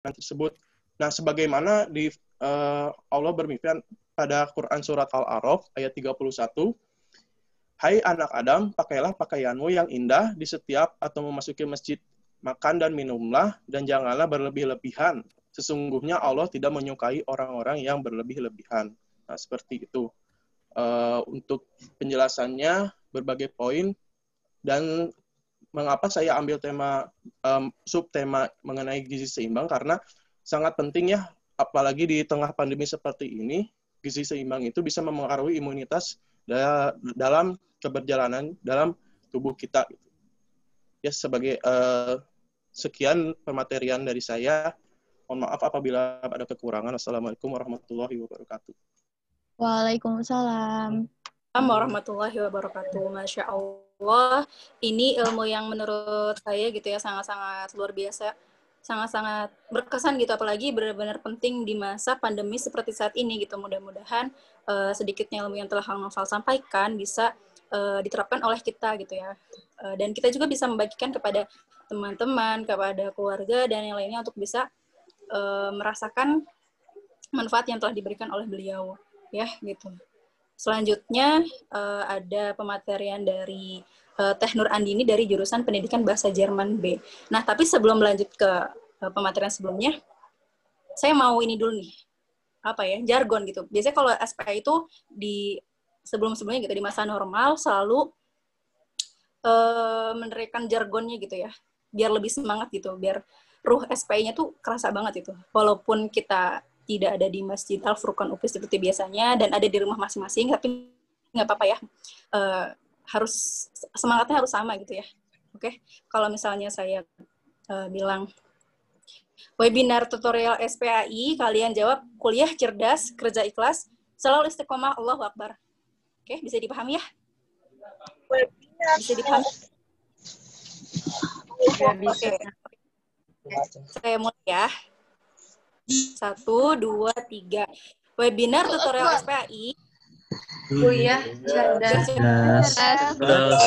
tersebut. Nah, sebagaimana Allah berfirman pada Quran surat Al-A'raf ayat 31, "Hai anak Adam, pakailah pakaianmu yang indah di setiap atau memasuki masjid. Makan dan minumlah, dan janganlah berlebih-lebihan. Sesungguhnya Allah tidak menyukai orang-orang yang berlebih-lebihan." Nah, seperti itu. Untuk penjelasannya, berbagai poin, dan mengapa saya ambil subtema mengenai gizi seimbang, karena sangat penting ya, apalagi di tengah pandemi seperti ini, gizi seimbang itu bisa memengaruhi imunitas dalam keberjalanan dalam tubuh kita. Ya, sebagai sekian pematerian dari saya. Mohon maaf apabila ada kekurangan. Assalamualaikum warahmatullahi wabarakatuh. Waalaikumsalam warahmatullahi wabarakatuh. Masya Allah, ini ilmu yang menurut saya gitu ya sangat-sangat luar biasa, sangat-sangat berkesan gitu, apalagi benar-benar penting di masa pandemi seperti saat ini gitu. Mudah-mudahan sedikitnya ilmu yang telah Kang Noval sampaikan bisa diterapkan oleh kita gitu ya, dan kita juga bisa membagikan kepada teman-teman, kepada keluarga dan yang lainnya untuk bisa merasakan manfaat yang telah diberikan oleh beliau ya gitu. Selanjutnya ada pematerian dari Teh Nur Andini dari jurusan Pendidikan Bahasa Jerman B. Nah, tapi sebelum lanjut ke pematerian sebelumnya, saya mau ini dulu nih, jargon gitu. Biasanya kalau SPA itu di sebelum-sebelumnya gitu, di masa normal selalu menerikan jargonnya gitu ya, biar lebih semangat gitu, biar ruh SPI-nya tuh kerasa banget itu. Walaupun kita tidak ada di Masjid Al-Furqan UPI seperti biasanya dan ada di rumah masing-masing, tapi nggak apa-apa ya, semangatnya harus sama gitu ya. Oke, kalau misalnya saya bilang webinar tutorial SPAI, kalian jawab kuliah cerdas, kerja ikhlas, selalu istiqomah, Allahu Akbar. Oke, bisa dipahami ya? Bisa dipahami? Oke. Saya mulai ya. 1, 2, 3. Webinar tutorial SPAI. Kuliah cerdas,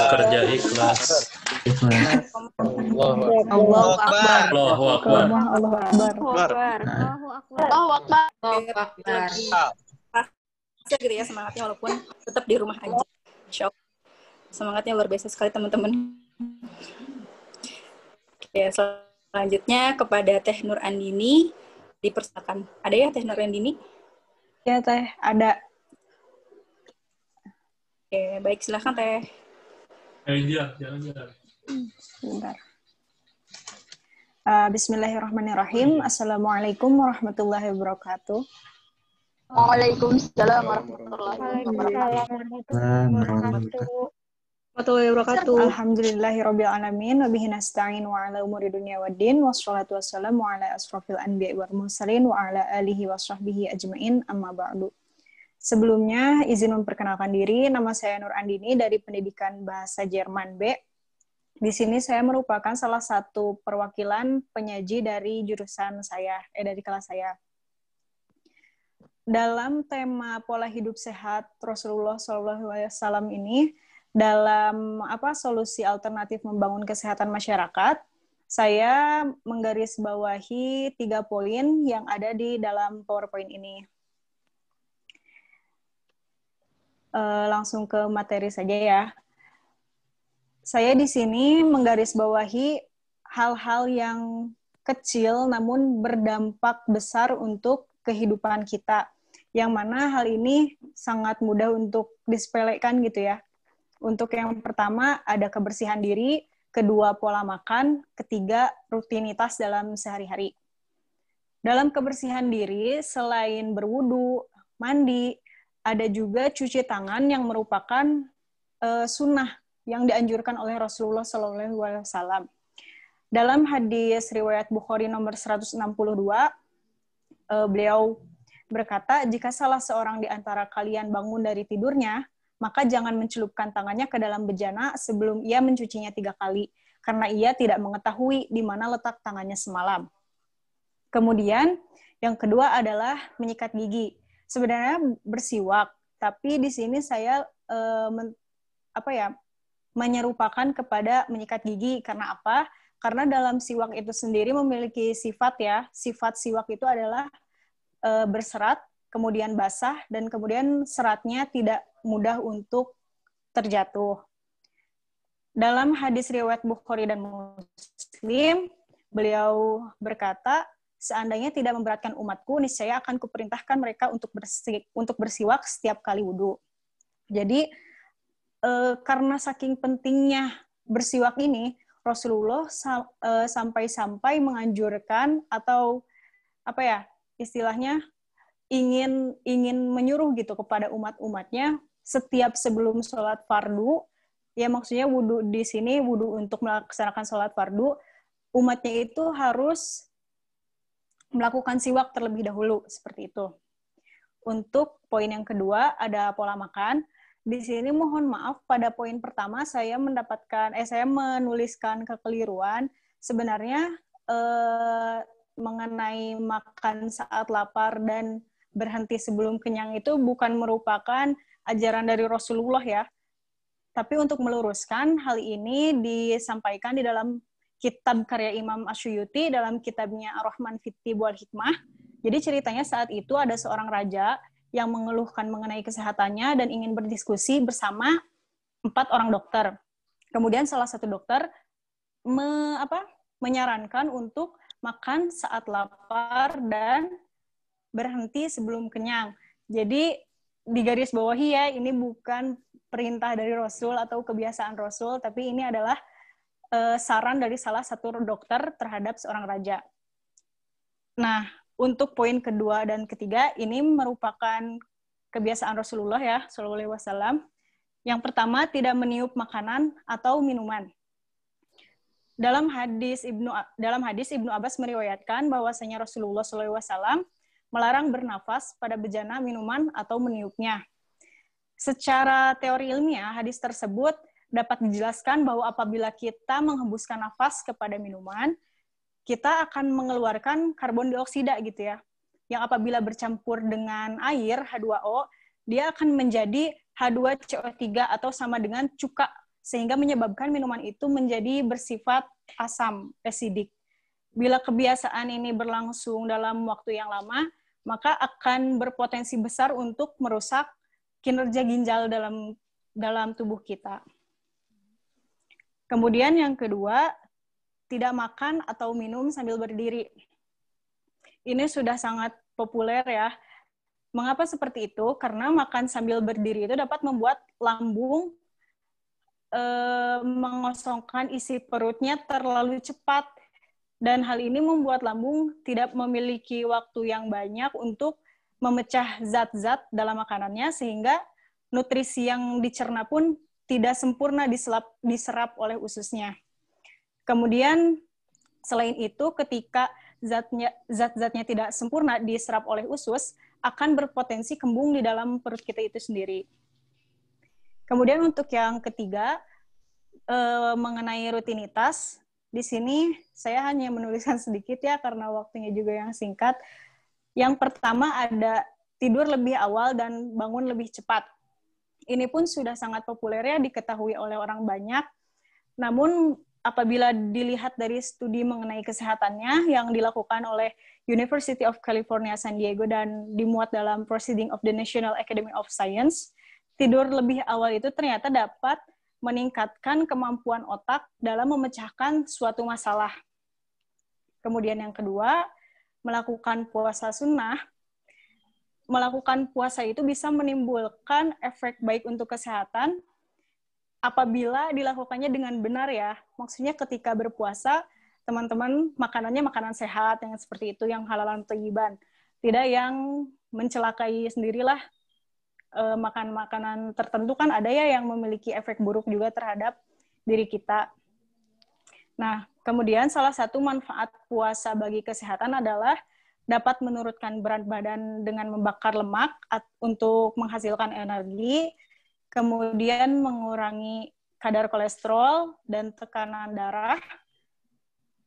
kerja ikhlas. Allahu Akbar. Allahu Akbar. Allahu Akbar. Allahu Akbar. Saya gitu ya semangatnya, walaupun tetap di rumah aja. Insya Allah. Semangatnya luar biasa sekali teman-teman. Oke, selanjutnya kepada Teh Nur Andini dipersilakan. Ada ya Teh Nur Andini? Ya Teh, ada. Oke, baik, silakan Teh. Jangan. Bentar. Bismillahirrahmanirrahim. Assalamualaikum warahmatullahi wabarakatuh. Waalaikumsalam warahmatullahi wabarakatuh. Alhamdulillahirabbil alamin wa bihi nasta'in wa ala umuri dunya waddin wassalatu wassalamu ala asrofil anbiya'i wal mursalin wa ala alihi washabbihi ajmain, amma ba'du. Sebelumnya izin memperkenalkan diri, nama saya Nur Andini dari Pendidikan Bahasa Jerman B. Di sini saya merupakan salah satu perwakilan penyaji dari jurusan saya, dari kelas saya. Dalam tema pola hidup sehat Rasulullah SAW ini, dalam solusi alternatif membangun kesehatan masyarakat, saya menggarisbawahi 3 poin yang ada di dalam PowerPoint ini. Langsung ke materi saja ya. Saya di sini menggarisbawahi hal-hal yang kecil namun berdampak besar untuk kehidupan kita, yang mana hal ini sangat mudah untuk disepelekan gitu ya. Untuk yang pertama ada kebersihan diri, kedua pola makan, ketiga rutinitas dalam sehari-hari. Dalam kebersihan diri, selain berwudu, mandi, ada juga cuci tangan yang merupakan sunnah yang dianjurkan oleh Rasulullah SAW. Dalam hadis riwayat Bukhari nomor 162, beliau berkata, jika salah seorang di antara kalian bangun dari tidurnya, maka jangan mencelupkan tangannya ke dalam bejana sebelum ia mencucinya 3 kali, karena ia tidak mengetahui di mana letak tangannya semalam. Kemudian, yang kedua adalah menyikat gigi. Sebenarnya bersiwak, tapi di sini saya menyerupakan kepada menyikat gigi. Karena apa? Karena dalam siwak itu sendiri memiliki sifat ya. Sifat siwak itu adalah berserat, kemudian basah, dan kemudian seratnya tidak mudah untuk terjatuh. Dalam hadis riwayat Bukhari dan Muslim, beliau berkata, seandainya tidak memberatkan umatku, niscaya akan kuperintahkan mereka untuk bersiwak setiap kali wudhu. Jadi, karena saking pentingnya bersiwak ini, Rasulullah sampai-sampai menganjurkan atau apa ya istilahnya ingin menyuruh gitu kepada umat-umatnya setiap sebelum sholat fardu, ya maksudnya wudhu di sini wudhu untuk melaksanakan sholat fardu, umatnya itu harus melakukan siwak terlebih dahulu seperti itu. Untuk poin yang kedua ada pola makan. Di sini mohon maaf pada poin pertama saya menuliskan kekeliruan. Sebenarnya mengenai makan saat lapar dan berhenti sebelum kenyang itu bukan merupakan ajaran dari Rasulullah ya. Tapi untuk meluruskan hal ini disampaikan di dalam kitab karya Imam Asyuyuti dalam kitabnya Ar-Rahman fit Tibb wal Hikmah. Jadi ceritanya saat itu ada seorang raja yang mengeluhkan mengenai kesehatannya dan ingin berdiskusi bersama 4 orang dokter. Kemudian salah satu dokter menyarankan untuk makan saat lapar dan berhenti sebelum kenyang. Jadi digarisbawahi ya, ini bukan perintah dari Rasul atau kebiasaan Rasul, tapi ini adalah saran dari salah satu dokter terhadap seorang raja. Nah, untuk poin kedua dan ketiga, ini merupakan kebiasaan Rasulullah ya, Shallallahu Alaihi Wasallam. Yang pertama, tidak meniup makanan atau minuman. Dalam hadis Ibnu Abbas meriwayatkan bahwasanya Rasulullah Shallallahu Alaihi Wasallam melarang bernafas pada bejana minuman atau meniupnya. Secara teori ilmiah, hadis tersebut dapat dijelaskan bahwa apabila kita menghembuskan nafas kepada minuman, kita akan mengeluarkan karbon dioksida gitu ya. Yang apabila bercampur dengan air, H2O, dia akan menjadi H2CO3 atau sama dengan cuka, sehingga menyebabkan minuman itu menjadi bersifat asam, acidic. Bila kebiasaan ini berlangsung dalam waktu yang lama, maka akan berpotensi besar untuk merusak kinerja ginjal dalam tubuh kita. Kemudian yang kedua, tidak makan atau minum sambil berdiri. Ini sudah sangat populer ya. Mengapa seperti itu? Karena makan sambil berdiri itu dapat membuat lambung mengosongkan isi perutnya terlalu cepat. Dan hal ini membuat lambung tidak memiliki waktu yang banyak untuk memecah zat-zat dalam makanannya, sehingga nutrisi yang dicerna pun tidak sempurna diserap oleh ususnya. Kemudian, selain itu, ketika zat-zatnya tidak sempurna diserap oleh usus, akan berpotensi kembung di dalam perut kita itu sendiri. Kemudian untuk yang ketiga, mengenai rutinitas, di sini saya hanya menuliskan sedikit ya, karena waktunya juga yang singkat. Yang pertama ada tidur lebih awal dan bangun lebih cepat. Ini pun sudah sangat populer ya, diketahui oleh orang banyak. Namun, apabila dilihat dari studi mengenai kesehatannya yang dilakukan oleh University of California, San Diego, dan dimuat dalam Proceeding of the National Academy of Science, tidur lebih awal itu ternyata dapat meningkatkan kemampuan otak dalam memecahkan suatu masalah. Kemudian yang kedua, melakukan puasa sunnah. Melakukan puasa itu bisa menimbulkan efek baik untuk kesehatan apabila dilakukannya dengan benar ya. Maksudnya ketika berpuasa, teman-teman makanannya makanan sehat, yang seperti itu, yang halalan thayyiban. Tidak yang mencelakai sendirilah. Makan makanan tertentu kan ada ya yang memiliki efek buruk juga terhadap diri kita. Nah, kemudian salah satu manfaat puasa bagi kesehatan adalah dapat menurunkan berat badan dengan membakar lemak untuk menghasilkan energi, kemudian mengurangi kadar kolesterol dan tekanan darah.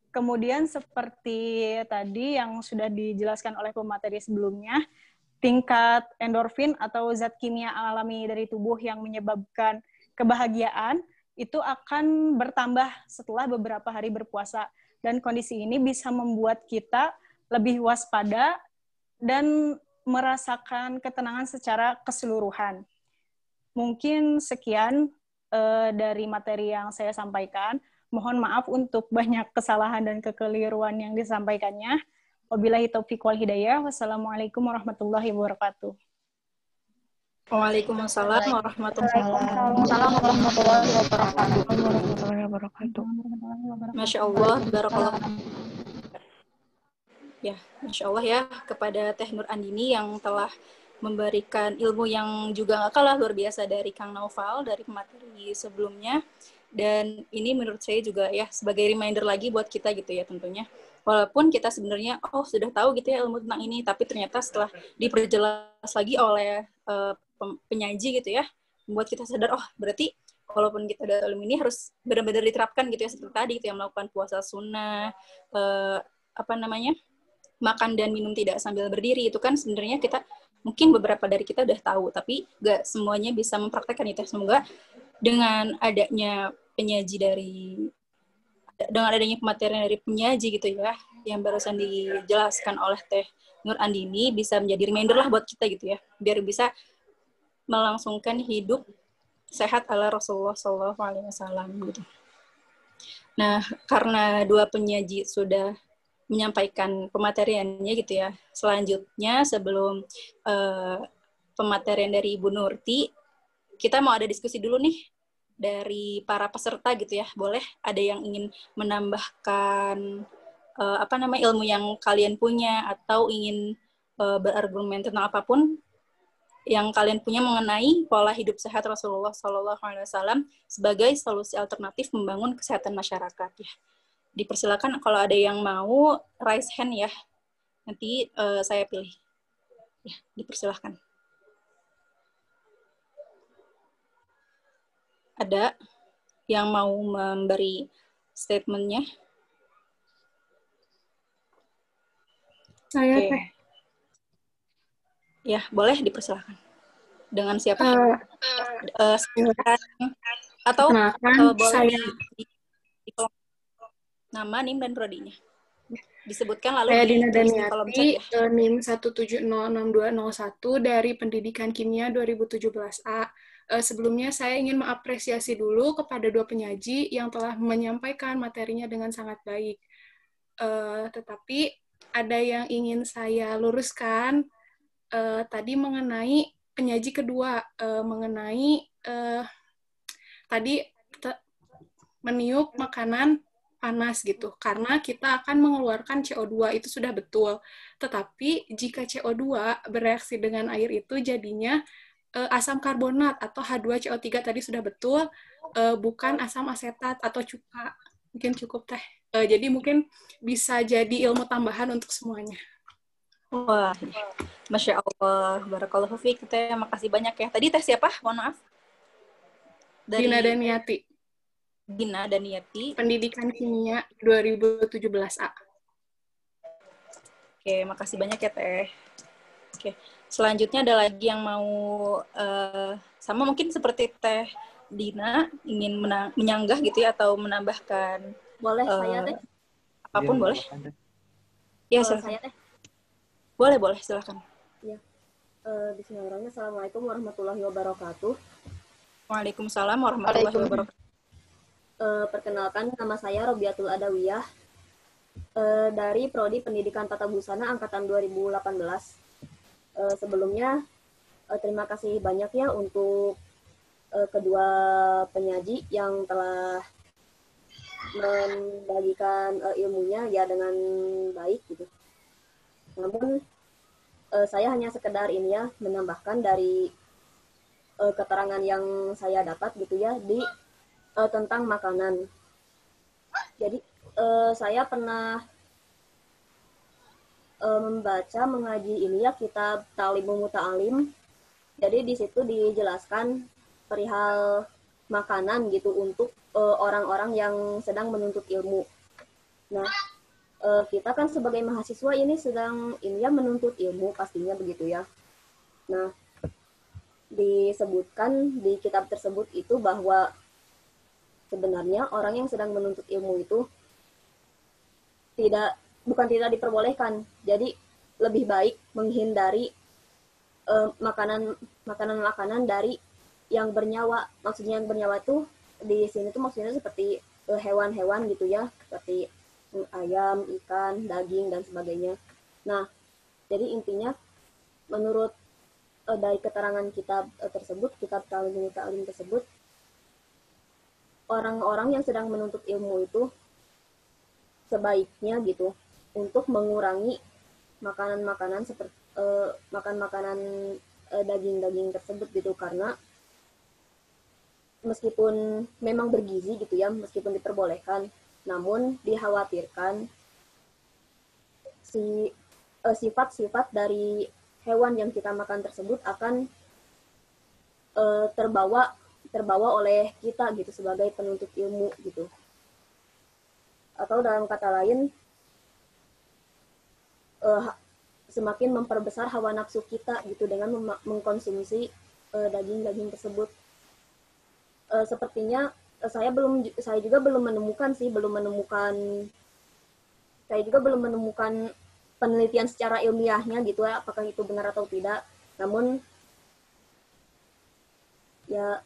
Kemudian seperti tadi yang sudah dijelaskan oleh pemateri sebelumnya, tingkat endorfin atau zat kimia alami dari tubuh yang menyebabkan kebahagiaan itu akan bertambah setelah beberapa hari berpuasa. Dan kondisi ini bisa membuat kita lebih waspada dan merasakan ketenangan secara keseluruhan. Mungkin sekian dari materi yang saya sampaikan. Mohon maaf untuk banyak kesalahan dan kekeliruan yang disampaikannya. Wabillahi taufiq wal hidayah. Wassalamualaikum warahmatullahi wabarakatuh. Waalaikumsalam warahmatullahi wabarakatuh. Masya Allah, barakallah. Ya, Masya Allah ya, kepada Teh Nur Andini yang telah memberikan ilmu yang juga nggak kalah luar biasa dari Kang Naufal, dari materi sebelumnya. Dan ini menurut saya juga ya, sebagai reminder lagi buat kita gitu ya tentunya. Walaupun kita sebenarnya, sudah tahu gitu ya ilmu tentang ini, tapi ternyata setelah diperjelas lagi oleh penyaji gitu ya, membuat kita sadar, berarti walaupun kita udah ilmu ini harus benar-benar diterapkan gitu ya, seperti tadi gitu ya, melakukan puasa sunnah, makan dan minum tidak sambil berdiri, itu kan sebenarnya kita, mungkin beberapa dari kita udah tahu, tapi nggak semuanya bisa mempraktekkan itu. Semoga dengan adanya pematerian dari penyaji gitu ya, yang barusan dijelaskan oleh Teh Nur Andini, bisa menjadi reminder lah buat kita gitu ya, biar bisa melangsungkan hidup sehat ala Rasulullah SAW gitu. Nah, karena dua penyaji sudah menyampaikan pemateriannya gitu ya, selanjutnya sebelum pematerian dari Ibu Nurti, kita mau ada diskusi dulu nih dari para peserta gitu ya. Boleh ada yang ingin menambahkan ilmu yang kalian punya, atau ingin berargumen tentang apapun yang kalian punya mengenai pola hidup sehat Rasulullah SAW sebagai solusi alternatif membangun kesehatan masyarakat ya. Dipersilakan kalau ada yang mau raise hand ya, nanti saya pilih. Ya, dipersilakan. Ada yang mau memberi statementnya? Saya Oke. Ya, boleh dipersilakan. Dengan siapa? Atau boleh saya di kolom nama, NIM, dan prodinya. Disebutkan lalu Saya Dina ditulis di kolom chat Daniati, ya. NIM 1706201 dari Pendidikan Kimia 2017A. Sebelumnya saya ingin mengapresiasi dulu kepada dua penyaji yang telah menyampaikan materinya dengan sangat baik. Tetapi ada yang ingin saya luruskan tadi mengenai penyaji kedua, mengenai tadi meniup makanan panas gitu, karena kita akan mengeluarkan CO2, itu sudah betul. Tetapi jika CO2 bereaksi dengan air itu jadinya asam karbonat atau H2CO3, tadi sudah betul, bukan asam asetat atau cuka. Mungkin cukup Teh. Jadi mungkin bisa jadi ilmu tambahan untuk semuanya. Wah, Masya Allah, barakallahu fiik. Terima kasih banyak ya. Tadi Teh siapa? Mohon maaf. Dina Daniati. Dina Daniati. Pendidikan Kimia 2017A. Oke, makasih banyak ya Teh. Oke, selanjutnya ada lagi yang mau sama mungkin seperti Teh Dina ingin menyanggah gitu ya, atau menambahkan. Boleh saya Teh? Apapun boleh. Ya, saya Teh. Boleh, silakan. Ya. Bismillahirrahmanirrahim. Assalamualaikum warahmatullahi wabarakatuh. Waalaikumsalam warahmatullahi wabarakatuh. Perkenalkan, nama saya Robiatul Adawiyah dari Prodi Pendidikan Tata Busana Angkatan 2018. Sebelumnya, terima kasih banyak ya untuk kedua penyaji yang telah membagikan ilmunya ya dengan baik gitu. Namun, saya hanya sekedar ini ya, menambahkan dari keterangan yang saya dapat gitu ya, tentang makanan. Jadi saya pernah mengaji ini ya, kitab Ta'limul Muta'alim. Jadi di situ dijelaskan perihal makanan gitu untuk orang-orang yang sedang menuntut ilmu. Nah, kita kan sebagai mahasiswa ini sedang menuntut ilmu pastinya begitu ya. Nah, disebutkan di kitab tersebut itu bahwa sebenarnya orang yang sedang menuntut ilmu itu bukan tidak diperbolehkan. Jadi lebih baik menghindari makanan dari yang bernyawa. Maksudnya yang bernyawa itu di sini tuh maksudnya seperti hewan-hewan gitu ya, seperti ayam, ikan, daging dan sebagainya. Nah, jadi intinya menurut dari keterangan kitab tersebut, kitab Ta'lim tersebut, orang-orang yang sedang menuntut ilmu itu sebaiknya gitu untuk mengurangi makanan-makanan seperti makan-makanan daging-daging tersebut gitu, karena meskipun memang bergizi gitu ya, meskipun diperbolehkan, namun dikhawatirkan sifat-sifat dari hewan yang kita makan tersebut akan terbawa oleh kita gitu sebagai penuntut ilmu gitu. Atau dalam kata lain, semakin memperbesar hawa nafsu kita gitu dengan mengkonsumsi daging-daging tersebut. Sepertinya saya juga belum menemukan penelitian secara ilmiahnya gitu ya, apakah itu benar atau tidak. Namun ya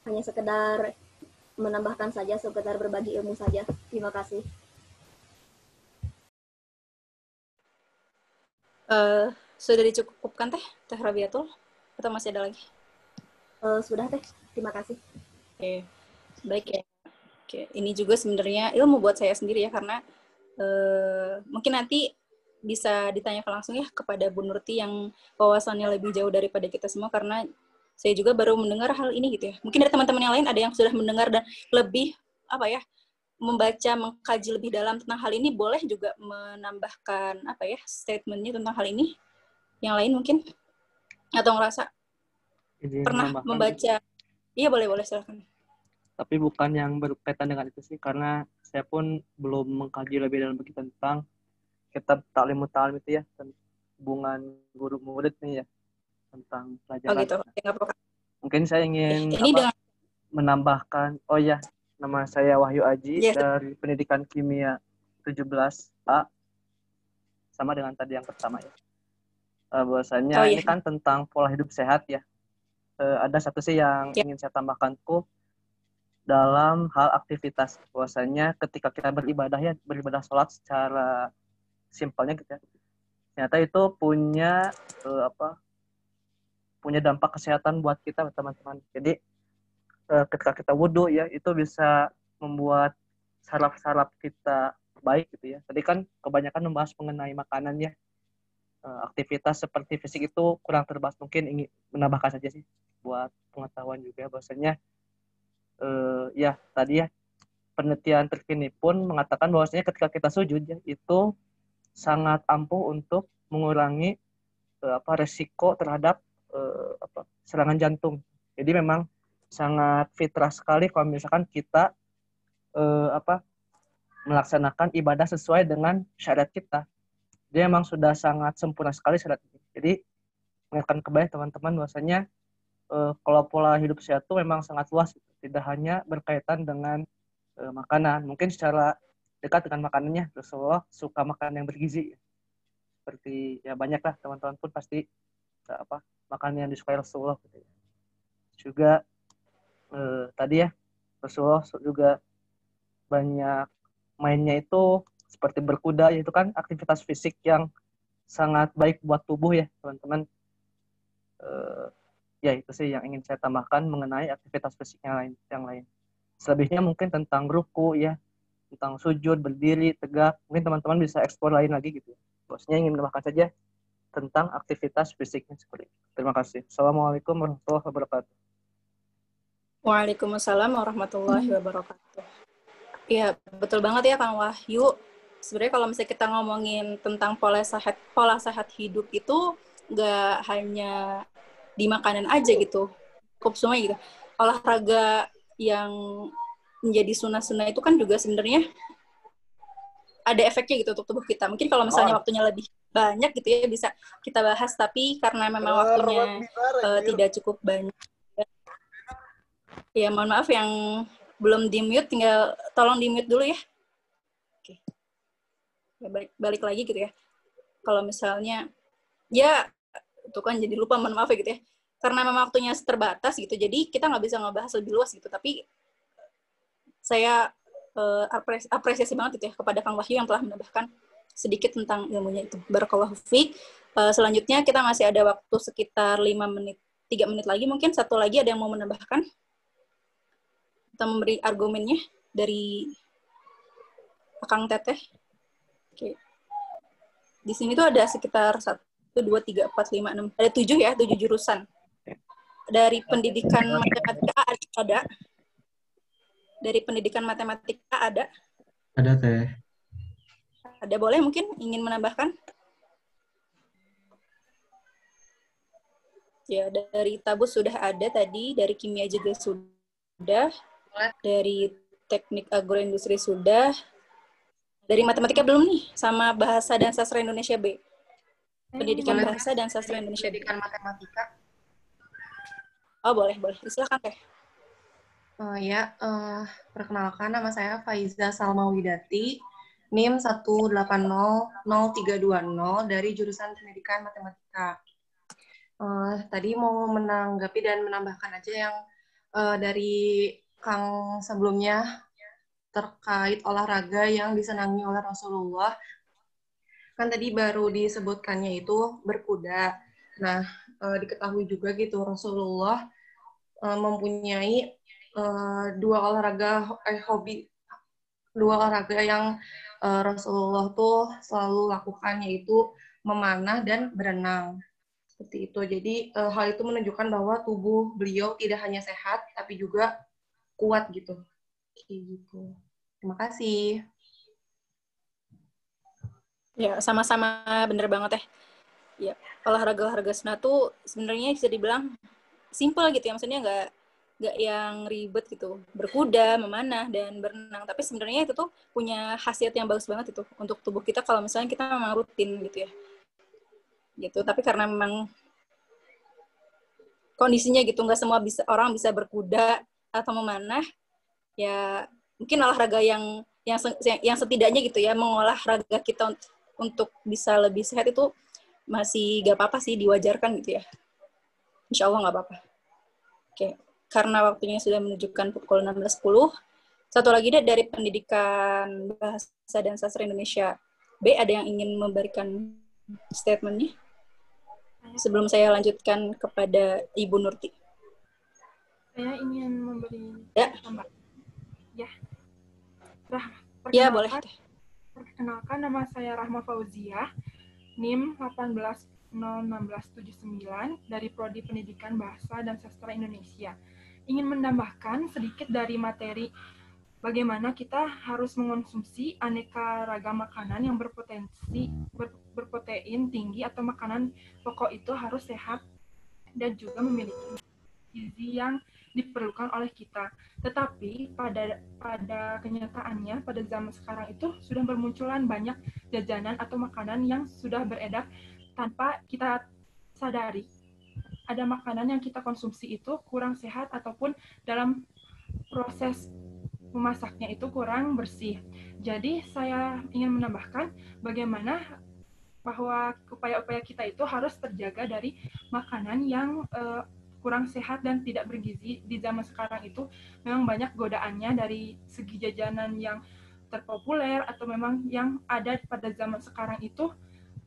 hanya sekedar menambahkan saja, sekedar berbagi ilmu saja. Terima kasih. Sudah dicukupkan Teh Rabiatul? Atau masih ada lagi? Sudah Teh, terima kasih. Oke, baik ya. Oke, ini juga sebenarnya ilmu buat saya sendiri ya, karena mungkin nanti bisa ditanyakan langsung ya kepada Bu Nurti yang wawasannya lebih jauh daripada kita semua, karena saya juga baru mendengar hal ini gitu ya. Mungkin dari teman-teman yang lain ada yang sudah mendengar dan lebih membaca, mengkaji lebih dalam tentang hal ini, boleh juga menambahkan statementnya tentang hal ini. Yang lain mungkin atau ngerasa pernah membaca. Iya, boleh silakan. Tapi bukan yang berkaitan dengan itu sih, karena saya pun belum mengkaji lebih dalam begitu tentang kitab Ta'lim itu ya, hubungan guru murid nih ya, tentang pelajaran. Oh gitu. Mungkin saya ingin menambahkan, nama saya Wahyu Aji dari Pendidikan Kimia 17A, sama dengan tadi yang pertama ya. Bahwasanya ini kan tentang pola hidup sehat ya. Ada satu sih yang ingin saya tambahkan dalam hal aktivitas. Bahwasanya ketika kita beribadah sholat secara simpelnya gitu ya, ternyata itu punya dampak kesehatan buat kita teman-teman. Jadi ketika kita wudhu ya, itu bisa membuat saraf-saraf kita baik gitu ya. Tadi kan kebanyakan membahas mengenai makanan ya. Aktivitas seperti fisik itu kurang terbahas, mungkin ingin menambahkan saja sih buat pengetahuan juga, bahwasanya tadi ya penelitian terkini pun mengatakan bahwasanya ketika kita sujud ya, itu sangat ampuh untuk mengurangi resiko terhadap serangan jantung. Jadi memang sangat fitrah sekali kalau misalkan kita melaksanakan ibadah sesuai dengan syariat kita. Dia memang sudah sangat sempurna sekali syariat ini. Jadi mengingatkan kembali teman-teman bahwasanya kalau pola hidup sehat itu memang sangat luas, tidak hanya berkaitan dengan makanan. Mungkin secara dekat dengan makanannya, Rasulullah suka makan yang bergizi. Seperti ya banyaklah teman-teman pun pasti makan yang disukai Rasulullah. Juga tadi ya Rasulullah juga banyak mainnya itu seperti berkuda, itu kan aktivitas fisik yang sangat baik buat tubuh ya teman-teman. Ya itu sih yang ingin saya tambahkan mengenai aktivitas fisik yang lain. Selebihnya mungkin tentang ruku ya, tentang sujud, berdiri, tegak, mungkin teman-teman bisa eksplor lain lagi gitu. Bosnya ingin menambahkan saja tentang aktivitas fisiknya seperti itu. Terima kasih. Assalamualaikum warahmatullahi wabarakatuh. Waalaikumsalam warahmatullahi wabarakatuh. Iya, betul banget ya Kang Wahyu. Sebenarnya kalau misalnya kita ngomongin tentang pola sehat hidup itu nggak hanya di makanan aja gitu, cukup semua gitu. Olahraga yang menjadi sunnah-sunnah itu kan juga sebenarnya ada efeknya gitu untuk tubuh kita. Mungkin kalau misalnya waktunya lebih banyak gitu ya bisa kita bahas, tapi karena memang waktunya tidak cukup banyak. Ya mohon maaf yang belum di-mute, tinggal tolong di-mute dulu ya. Oke. Ya, balik lagi gitu ya. Kalau misalnya, ya, itu kan jadi lupa, mohon maaf ya gitu ya. Karena memang waktunya terbatas gitu, jadi kita nggak bisa ngebahas lebih luas gitu. Tapi saya apresiasi banget gitu ya kepada Kang Wahyu yang telah menambahkan sedikit tentang ilmunya itu. Barakallahu fiik. Selanjutnya kita masih ada waktu sekitar 3 menit lagi mungkin. Satu lagi ada yang mau menambahkan? Kita memberi argumennya dari Kang Teteh. Oke. Di sini tuh ada sekitar 1, 2, 3, 4, 5, 6. Ada 7 ya, 7 jurusan. Dari pendidikan matematika ada. Dari pendidikan matematika ada. Ada Teh. Ada, boleh mungkin ingin menambahkan? Ya, dari Tabus sudah ada tadi, dari kimia juga sudah, dari teknik agroindustri sudah, dari matematika belum nih, sama bahasa dan sastra Indonesia B. Pendidikan bahasa dan sastra Indonesia B. Pendidikan matematika. Oh, boleh. Silakan Teh. Perkenalkan, nama saya Faiza Salma Widati, NIM 1800320 dari jurusan Pendidikan Matematika. Tadi mau menanggapi dan menambahkan aja yang dari Kang sebelumnya terkait olahraga yang disenangi oleh Rasulullah. Kan tadi baru disebutkannya itu berkuda. Nah, diketahui juga gitu Rasulullah mempunyai dua olahraga yang Rasulullah tuh selalu lakukan, yaitu memanah dan berenang. Seperti itu. Jadi hal itu menunjukkan bahwa tubuh beliau tidak hanya sehat tapi juga kuat gitu. Gitu. Terima kasih. Ya, sama-sama bener banget ya. Ya, olahraga sunnah tuh sebenarnya bisa dibilang simple gitu ya, maksudnya nggak yang ribet gitu, berkuda, memanah, dan berenang. Tapi sebenarnya itu tuh punya khasiat yang bagus banget itu untuk tubuh kita kalau misalnya kita memang rutin gitu ya. Gitu. Tapi karena memang kondisinya gitu, nggak semua orang bisa berkuda atau memanah, ya mungkin olahraga yang setidaknya gitu ya, mengolah raga kita untuk bisa lebih sehat itu masih gak apa-apa sih, diwajarkan gitu ya. Insya Allah gak apa-apa. Oke. Karena waktunya sudah menunjukkan pukul 16.10, satu lagi deh dari pendidikan bahasa dan sastra Indonesia B, ada yang ingin memberikan statementnya? Sebelum saya lanjutkan kepada Ibu Nurti. Saya ingin memberi tambah. Ya. Ya, boleh. Perkenalkan, nama saya Rahma Fauziah, NIM 1801679 dari Prodi Pendidikan Bahasa dan Sastra Indonesia. Ingin menambahkan sedikit dari materi bagaimana kita harus mengonsumsi aneka ragam makanan yang berprotein tinggi, atau makanan pokok itu harus sehat dan juga memiliki gizi yang diperlukan oleh kita. Tetapi pada kenyataannya pada zaman sekarang itu sudah bermunculan banyak jajanan atau makanan yang sudah beredar tanpa kita sadari. Ada makanan yang kita konsumsi itu kurang sehat ataupun dalam proses memasaknya itu kurang bersih. Jadi saya ingin menambahkan bagaimana bahwa upaya-upaya kita itu harus terjaga dari makanan yang kurang sehat dan tidak bergizi. Di zaman sekarang itu memang banyak godaannya dari segi jajanan yang terpopuler atau memang yang ada pada zaman sekarang itu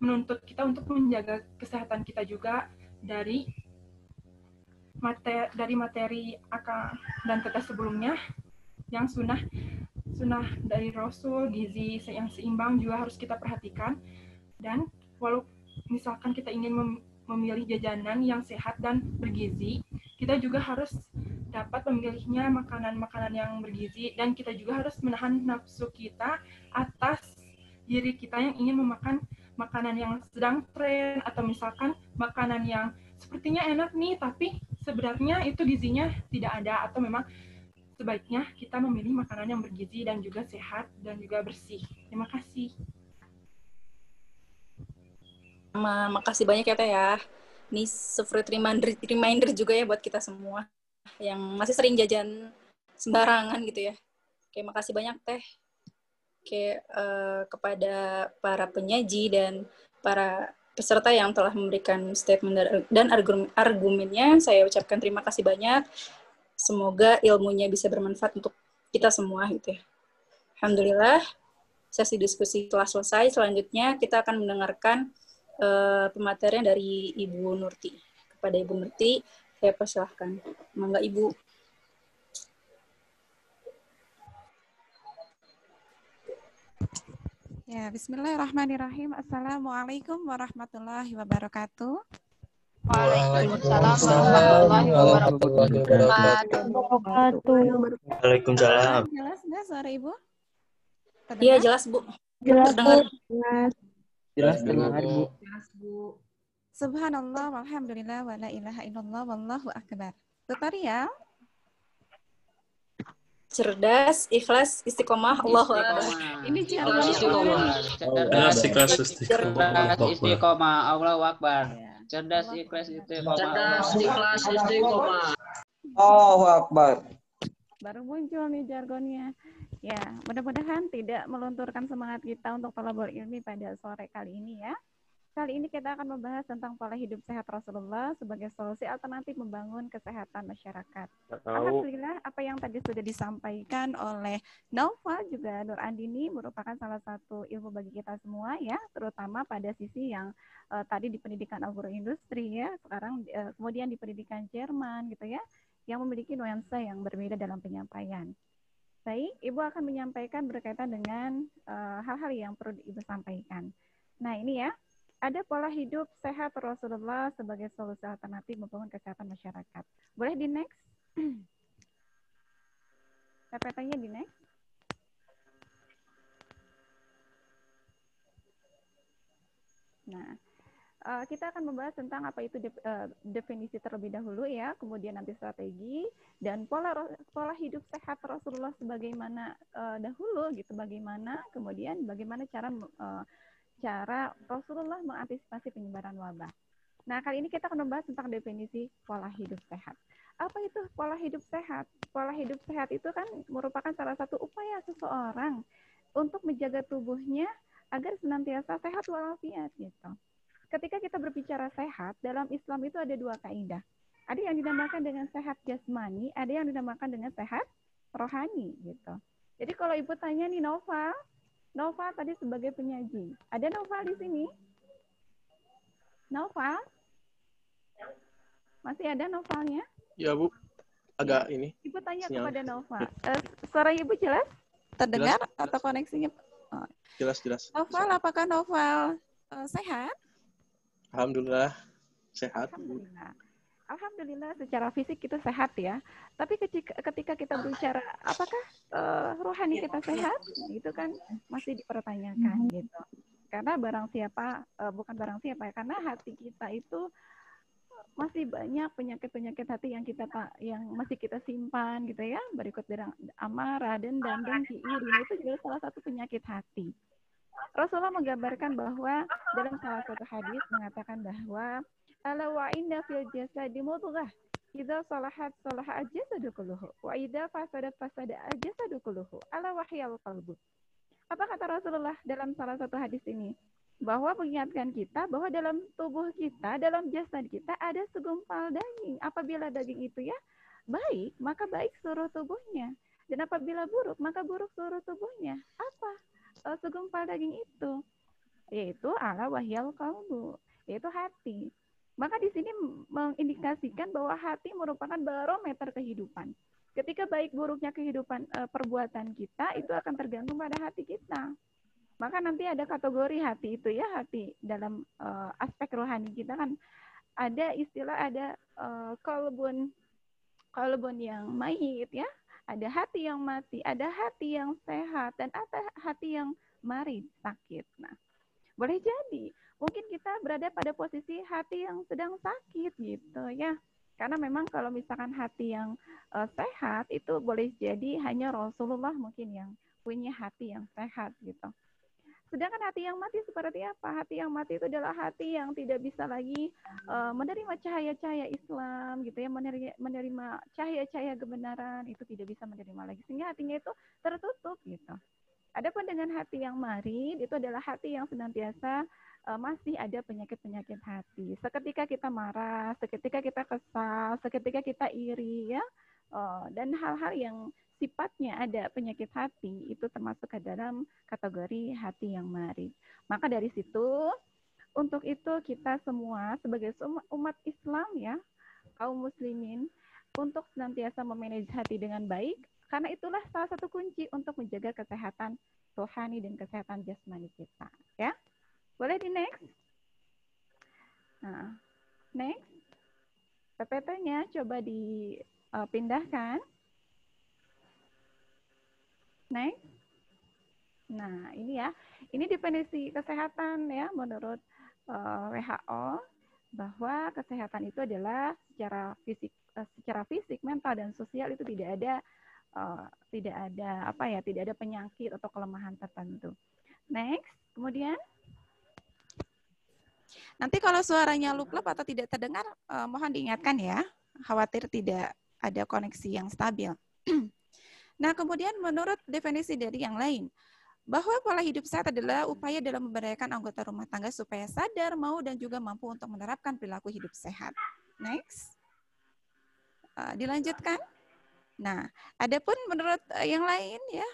menuntut kita untuk menjaga kesehatan kita juga dari materi Aka dan Teteh sebelumnya yang sunnah dari Rasul, gizi yang seimbang juga harus kita perhatikan. Dan walau misalkan kita ingin memilih jajanan yang sehat dan bergizi, kita juga harus dapat memilihnya makanan-makanan yang bergizi, dan kita juga harus menahan nafsu kita atas diri kita yang ingin memakan makanan yang sedang tren, atau misalkan makanan yang sepertinya enak nih tapi sebenarnya itu gizinya tidak ada, atau memang sebaiknya kita memilih makanan yang bergizi dan juga sehat dan juga bersih. Terima kasih. Makasih banyak ya Teh ya. Ini reminder juga ya buat kita semua yang masih sering jajan sembarangan gitu ya. Oke, makasih banyak Teh. Oke, kepada para penyaji dan para peserta yang telah memberikan statement dan argumennya, saya ucapkan terima kasih banyak. Semoga ilmunya bisa bermanfaat untuk kita semua gitu ya. Alhamdulillah, sesi diskusi telah selesai. Selanjutnya kita akan mendengarkan pematerian dari Ibu Nurti. Kepada Ibu Nurti, saya persilahkan. Mangga Ibu. Ya, bismillahirrahmanirrahim. Assalamualaikum warahmatullahi wabarakatuh. Waalaikumsalam warahmatullahi wabarakatuh. Waalaikumsalam. Jelas nggak suara Ibu? Iya, jelas Bu. Jelas, Terdengar. Jelas dengar, Bu. Jelas, Bu. Subhanallah, walhamdulillah, wa la ilaha illallah, wallahu akbar. Tutorial. Cerdas, ikhlas, istiqomah, Allahu Akbar. Ini Cerdas, Ikhlas, istiqomah. istiqomah, Allahu Akbar. Cerdas, ikhlas, istiqomah. Cerdas, ikhlas, istiqomah. Allahu Akbar. Baru muncul nih jargonnya. Ya, mudah-mudahan tidak melunturkan semangat kita untuk thalabul ilmi pada sore kali ini ya. Kali ini kita akan membahas tentang pola hidup sehat Rasulullah sebagai solusi alternatif membangun kesehatan masyarakat. Alhamdulillah, apa yang tadi sudah disampaikan oleh Naufal juga Nur Andini merupakan salah satu ilmu bagi kita semua ya, terutama pada sisi yang tadi di pendidikan agroindustri ya, sekarang kemudian di pendidikan Jerman gitu ya, yang memiliki nuansa yang berbeda dalam penyampaian. Baik, Ibu akan menyampaikan berkaitan dengan hal-hal yang perlu Ibu sampaikan. Nah ini ya, ada pola hidup sehat Rasulullah sebagai solusi alternatif membangun kesehatan masyarakat. Boleh di next? PPT-nya di next. Nah, kita akan membahas tentang apa itu definisi terlebih dahulu ya, kemudian nanti strategi dan pola hidup sehat Rasulullah sebagaimana dahulu gitu, kemudian bagaimana cara Rasulullah mengantisipasi penyebaran wabah. Nah, kali ini kita akan membahas tentang definisi pola hidup sehat. Apa itu pola hidup sehat? Pola hidup sehat itu kan merupakan salah satu upaya seseorang untuk menjaga tubuhnya agar senantiasa sehat walafiat gitu. Ketika kita berbicara sehat, dalam Islam itu ada dua kaidah. Ada yang dinamakan dengan sehat jasmani, ada yang dinamakan dengan sehat rohani gitu. Jadi kalau Ibu tanya nih Nova tadi sebagai penyaji. Ada Nova di sini? Nova? Masih ada Novalnya? Ya, Bu. Agak ini. Ibu tanya sinyal. kepada Nova. Suara Ibu jelas? Terdengar Jelas. atau koneksinya? Jelas. Noval, apakah Noval sehat? Alhamdulillah sehat. Alhamdulillah secara fisik kita sehat ya. Tapi ketika kita berbicara apakah rohani kita sehat, itu kan masih dipertanyakan gitu. Karena bukan barang siapa ya, karena hati kita itu masih banyak penyakit-penyakit hati yang masih kita simpan gitu ya. Berikut dari amarah, dendam, dengki, iri, itu juga salah satu penyakit hati. Rasulullah menggambarkan bahwa dalam salah satu hadis mengatakan bahwa ala wa inna fil jasadi mudghah idza salahat salaha al-jasadu kulluhu wa idza fasadat fasada al-jasadu kulluhu ala wahyal qalbu. Apa kata Rasulullah dalam salah satu hadis ini? Bahwa mengingatkan kita bahwa dalam tubuh kita, dalam jasad kita ada segumpal daging. Apabila daging itu ya baik, maka baik seluruh tubuhnya. Dan apabila buruk, maka buruk seluruh tubuhnya. Apa segumpal daging itu? Yaitu ala wahyal qalbu, yaitu hati. Maka di sini mengindikasikan bahwa hati merupakan barometer kehidupan. Ketika baik buruknya kehidupan perbuatan kita itu akan tergantung pada hati kita. Maka nanti ada kategori hati itu ya, hati dalam aspek rohani kita kan ada istilah qalbun yang mayit ya. Ada hati yang mati, ada hati yang sehat, dan ada hati yang marid, sakit. Nah, boleh jadi mungkin kita berada pada posisi hati yang sedang sakit gitu ya. Karena memang kalau misalkan hati yang sehat itu boleh jadi hanya Rasulullah mungkin yang punya hati yang sehat gitu. Sedangkan hati yang mati seperti apa? Hati yang mati itu adalah hati yang tidak bisa lagi menerima cahaya-cahaya Islam, gitu ya, menerima cahaya-cahaya kebenaran, itu tidak bisa menerima lagi, sehingga hatinya itu tertutup, gitu. Adapun dengan hati yang marid, itu adalah hati yang senantiasa masih ada penyakit-penyakit hati. Seketika kita marah, seketika kita kesal, seketika kita iri, ya, dan hal-hal yang sifatnya ada penyakit hati itu termasuk ke dalam kategori hati yang marid. Maka dari situ, untuk itu kita semua sebagai umat Islam, ya, kaum muslimin, untuk senantiasa memanage hati dengan baik, karena itulah salah satu kunci untuk menjaga kesehatan rohani dan kesehatan jasmani kita, ya. Boleh di next? Nah, next. PPT-nya coba dipindahkan. Next. Nah, ini ya. Ini definisi kesehatan ya menurut WHO, bahwa kesehatan itu adalah secara fisik, mental dan sosial itu tidak ada penyakit atau kelemahan tertentu. Next. Kemudian nanti kalau suaranya lup-lup atau tidak terdengar, mohon diingatkan ya, khawatir tidak ada koneksi yang stabil. Nah, kemudian menurut definisi dari yang lain, bahwa pola hidup sehat adalah upaya dalam memberdayakan anggota rumah tangga supaya sadar, mau, dan juga mampu untuk menerapkan perilaku hidup sehat. Next. Dilanjutkan. Nah, adapun menurut yang lain ya,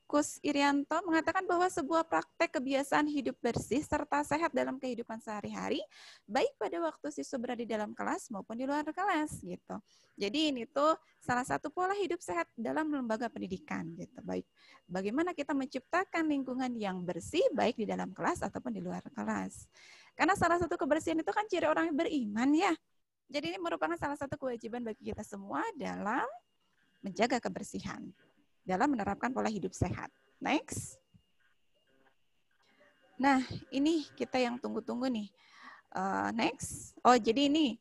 Kus Irianto mengatakan bahwa sebuah praktek kebiasaan hidup bersih serta sehat dalam kehidupan sehari-hari, baik pada waktu siswa berada di dalam kelas maupun di luar kelas gitu. Jadi ini tuh salah satu pola hidup sehat dalam lembaga pendidikan gitu. Baik, bagaimana kita menciptakan lingkungan yang bersih baik di dalam kelas ataupun di luar kelas. Karena salah satu kebersihan itu kan ciri orang yang beriman ya. Jadi ini merupakan salah satu kewajiban bagi kita semua dalam menjaga kebersihan, dalam menerapkan pola hidup sehat. Next. Nah, ini kita yang tunggu-tunggu nih. Next. Oh, jadi ini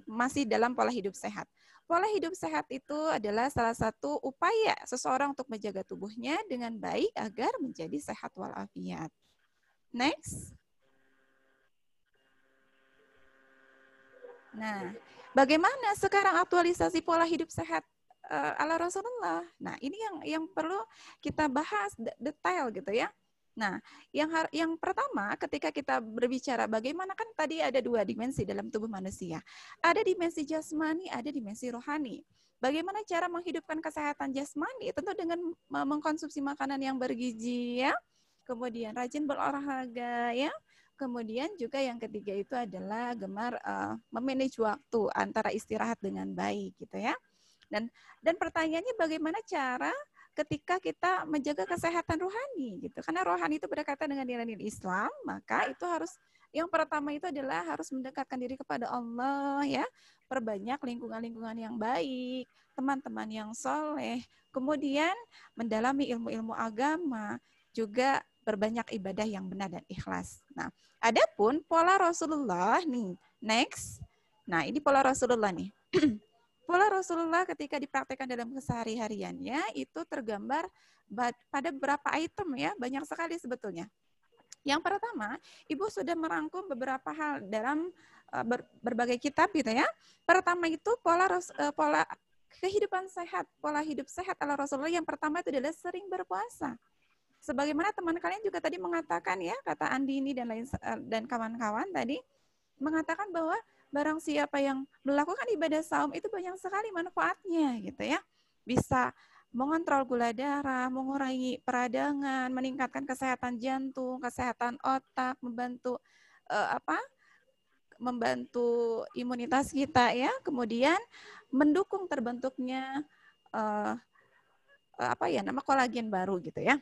masih dalam pola hidup sehat. Pola hidup sehat itu adalah salah satu upaya seseorang untuk menjaga tubuhnya dengan baik agar menjadi sehat walafiat. Next. Nah, bagaimana sekarang aktualisasi pola hidup sehat ala Rasulullah? Nah, ini yang perlu kita bahas detail gitu ya. Nah, yang pertama ketika kita berbicara bagaimana, kan tadi ada dua dimensi dalam tubuh manusia. Ada dimensi jasmani, ada dimensi rohani. Bagaimana cara menghidupkan kesehatan jasmani? Tentu dengan mengkonsumsi makanan yang bergizi ya. Kemudian rajin berolahraga ya. Kemudian juga yang ketiga itu adalah gemar memanage waktu antara istirahat dengan baik gitu ya. Dan pertanyaannya bagaimana cara ketika kita menjaga kesehatan rohani gitu. Karena rohani itu berkaitan dengan nilai-nilai Islam, maka itu harus yang pertama itu adalah harus mendekatkan diri kepada Allah ya. Perbanyak lingkungan-lingkungan yang baik, teman-teman yang soleh, kemudian mendalami ilmu-ilmu agama, juga berbanyak ibadah yang benar dan ikhlas. Nah, adapun pola Rasulullah nih, next. Nah, ini pola Rasulullah nih. Pola Rasulullah ketika dipraktekkan dalam kesehari-hariannya itu tergambar pada beberapa item ya, banyak sekali sebetulnya. Yang pertama, Ibu sudah merangkum beberapa hal dalam berbagai kitab gitu ya. Pertama itu pola kehidupan sehat, pola hidup sehat ala Rasulullah. Yang pertama itu adalah sering berpuasa. Sebagaimana teman kalian juga tadi mengatakan ya, kata Andini dan kawan-kawan tadi mengatakan bahwa barang siapa yang melakukan ibadah saum itu banyak sekali manfaatnya gitu ya. Bisa mengontrol gula darah, mengurangi peradangan, meningkatkan kesehatan jantung, kesehatan otak, membantu imunitas kita ya. Kemudian mendukung terbentuknya kolagen baru gitu ya.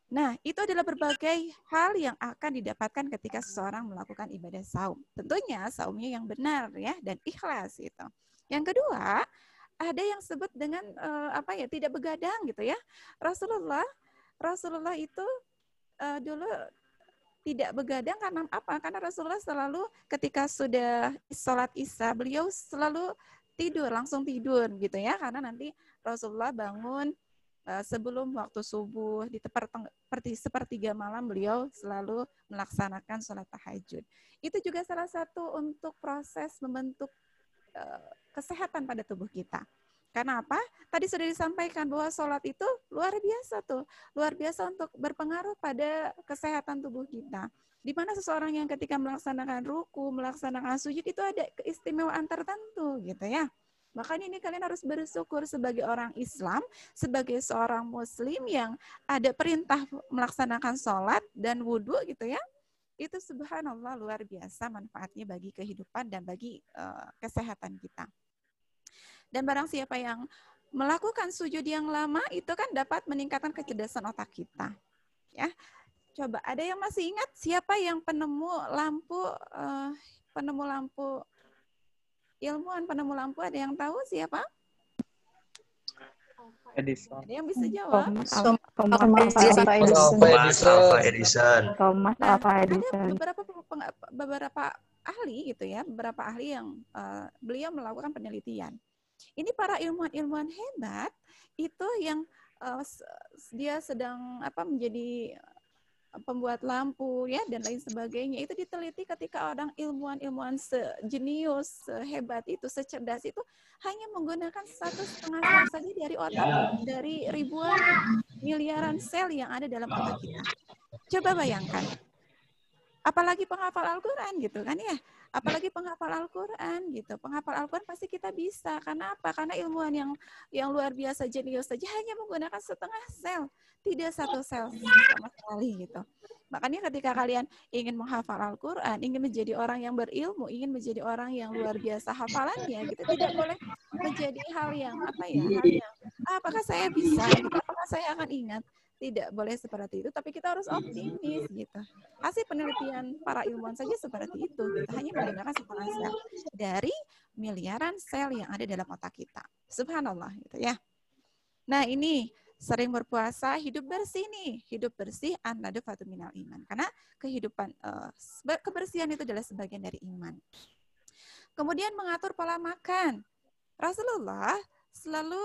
Nah, itu adalah berbagai hal yang akan didapatkan ketika seseorang melakukan ibadah saum. Tentunya saumnya yang benar ya dan ikhlas gitu. Yang kedua, ada yang sebut dengan tidak begadang gitu ya. Rasulullah itu dulu tidak begadang karena apa? Karena Rasulullah selalu ketika sudah sholat Isya, beliau selalu langsung tidur gitu ya. Karena nanti Rasulullah bangun sebelum waktu subuh di sepertiga malam beliau selalu melaksanakan sholat tahajud. Itu juga salah satu untuk proses membentuk kesehatan pada tubuh kita. Karena apa? Tadi sudah disampaikan bahwa sholat itu luar biasa tuh. Luar biasa untuk berpengaruh pada kesehatan tubuh kita. Di mana seseorang yang ketika melaksanakan ruku, melaksanakan sujud itu ada keistimewaan tertentu gitu ya. Makanya ini kalian harus bersyukur sebagai orang Islam, sebagai seorang Muslim yang ada perintah melaksanakan sholat dan wudhu gitu ya. Itu subhanallah luar biasa manfaatnya bagi kehidupan dan bagi kesehatan kita. Dan barang siapa yang melakukan sujud yang lama itu kan dapat meningkatkan kecerdasan otak kita. Ya, coba ada yang masih ingat siapa yang penemu lampu ilmuwan penemu lampu, ada yang tahu siapa? Edison. Ada yang bisa jawab? Thomas Alva Edison. Ada beberapa ahli gitu ya, beberapa ahli yang beliau melakukan penelitian. Ini para ilmuwan hebat itu yang dia sedang menjadi pembuat lampu ya dan lain sebagainya. Itu diteliti ketika orang ilmuwan sejenius, sehebat itu, secerdas itu hanya menggunakan 1,5 sel saja dari otak, dari ribuan miliaran sel yang ada dalam otak kita. Coba bayangkan. Apalagi penghafal Al-Quran gitu kan ya. Apalagi penghafal Al-Quran gitu. Penghafal Al-Quran pasti kita bisa. Karena apa? Karena ilmuwan yang luar biasa jenius saja hanya menggunakan 1/2 sel. Tidak 1 sel sama sekali gitu. Makanya ketika kalian ingin menghafal Al-Quran, ingin menjadi orang yang berilmu, ingin menjadi orang yang luar biasa hafalannya, gitu, tidak boleh menjadi hal yang apakah saya bisa, gitu, apakah saya akan ingat. Tidak boleh seperti itu, tapi kita harus optimis gitu. Hasil penelitian para ilmuwan saja seperti itu, gitu. Hanya menggunakan 1/2 sel dari miliaran sel yang ada dalam otak kita. Subhanallah gitu ya. Nah, ini sering berpuasa, hidup bersih nih. Hidup bersih an-nadufatu minal iman. Karena kebersihan itu adalah sebagian dari iman. Kemudian mengatur pola makan. Rasulullah selalu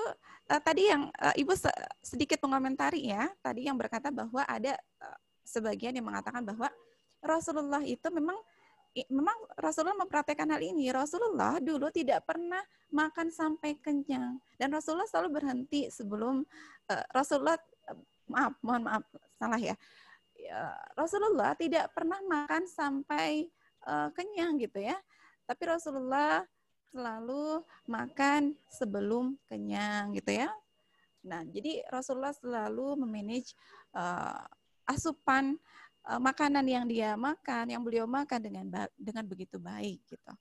tadi yang Ibu sedikit mengomentari ya, tadi yang berkata bahwa ada sebagian yang mengatakan bahwa Rasulullah itu memang Rasulullah mempraktekkan hal ini. Rasulullah dulu tidak pernah makan sampai kenyang dan Rasulullah selalu berhenti sebelum mohon maaf salah ya. Rasulullah tidak pernah makan sampai kenyang gitu ya. Tapi Rasulullah selalu makan sebelum kenyang gitu ya. Nah, jadi Rasulullah selalu memanage asupan makanan yang dia makan, yang beliau makan dengan begitu baik gitu.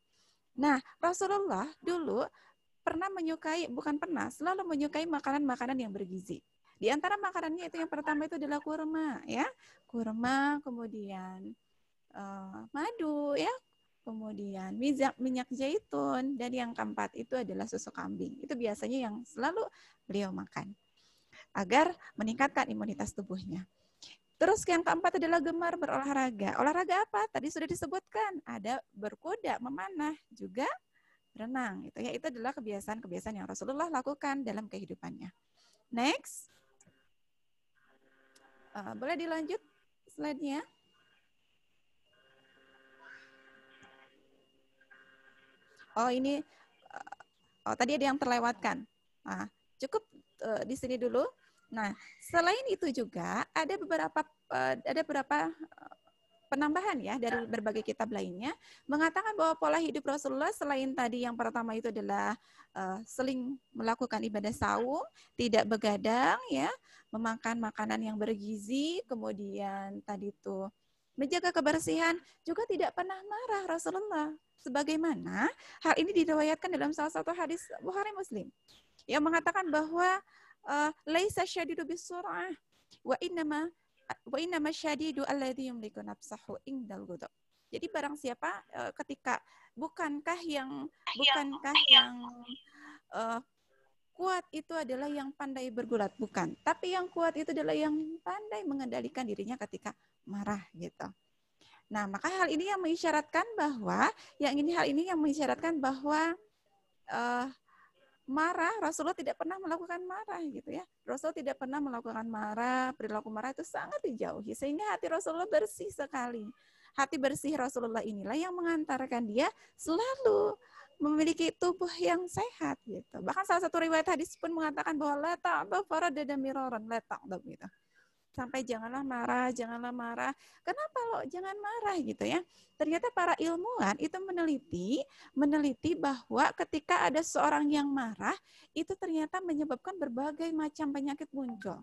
Nah, Rasulullah dulu selalu menyukai makanan-makanan yang bergizi. Di antara makanannya itu yang pertama itu adalah kurma ya. Kurma, kemudian madu ya. Kemudian minyak zaitun, dan yang keempat itu adalah susu kambing. Itu biasanya yang selalu beliau makan agar meningkatkan imunitas tubuhnya. Terus yang keempat adalah gemar berolahraga. Olahraga apa? Tadi sudah disebutkan, ada berkuda, memanah, juga berenang. Itu ya, itu adalah kebiasaan-kebiasaan yang Rasulullah lakukan dalam kehidupannya. Next. Boleh dilanjut slide-nya? Oh ini, tadi ada yang terlewatkan. Nah, cukup di sini dulu. Nah, selain itu juga ada beberapa penambahan ya dari berbagai kitab lainnya mengatakan bahwa pola hidup Rasulullah selain tadi yang pertama itu adalah seling melakukan ibadah saum, tidak begadang ya, memakan makanan yang bergizi, kemudian tadi itu menjaga kebersihan, juga tidak pernah marah Rasulullah. Sebagaimana hal ini diriwayatkan dalam salah satu hadis Bukhari Muslim yang mengatakan bahwa laisa syadidu bisur'ah wa innama syadidu alladzi yamliku nafsahu indal ghadab. Jadi barang siapa ketika bukankah yang kuat itu adalah yang pandai bergulat, bukan, tapi yang kuat itu adalah yang pandai mengendalikan dirinya ketika marah gitu. Nah, maka hal ini yang mengisyaratkan bahwa marah, Rasulullah tidak pernah melakukan marah gitu ya. Rasul tidak pernah melakukan marah, perilaku marah itu sangat dijauhi sehingga hati Rasulullah bersih sekali. Hati bersih Rasulullah inilah yang mengantarkan dia selalu memiliki tubuh yang sehat gitu. Bahkan salah satu riwayat hadis pun mengatakan bahwa la ta'dab faradada miraran, la ta'dab gitu. Sampai janganlah marah, janganlah marah. Kenapa lo jangan marah gitu ya? Ternyata para ilmuwan itu meneliti bahwa ketika ada seorang yang marah, itu ternyata menyebabkan berbagai macam penyakit muncul.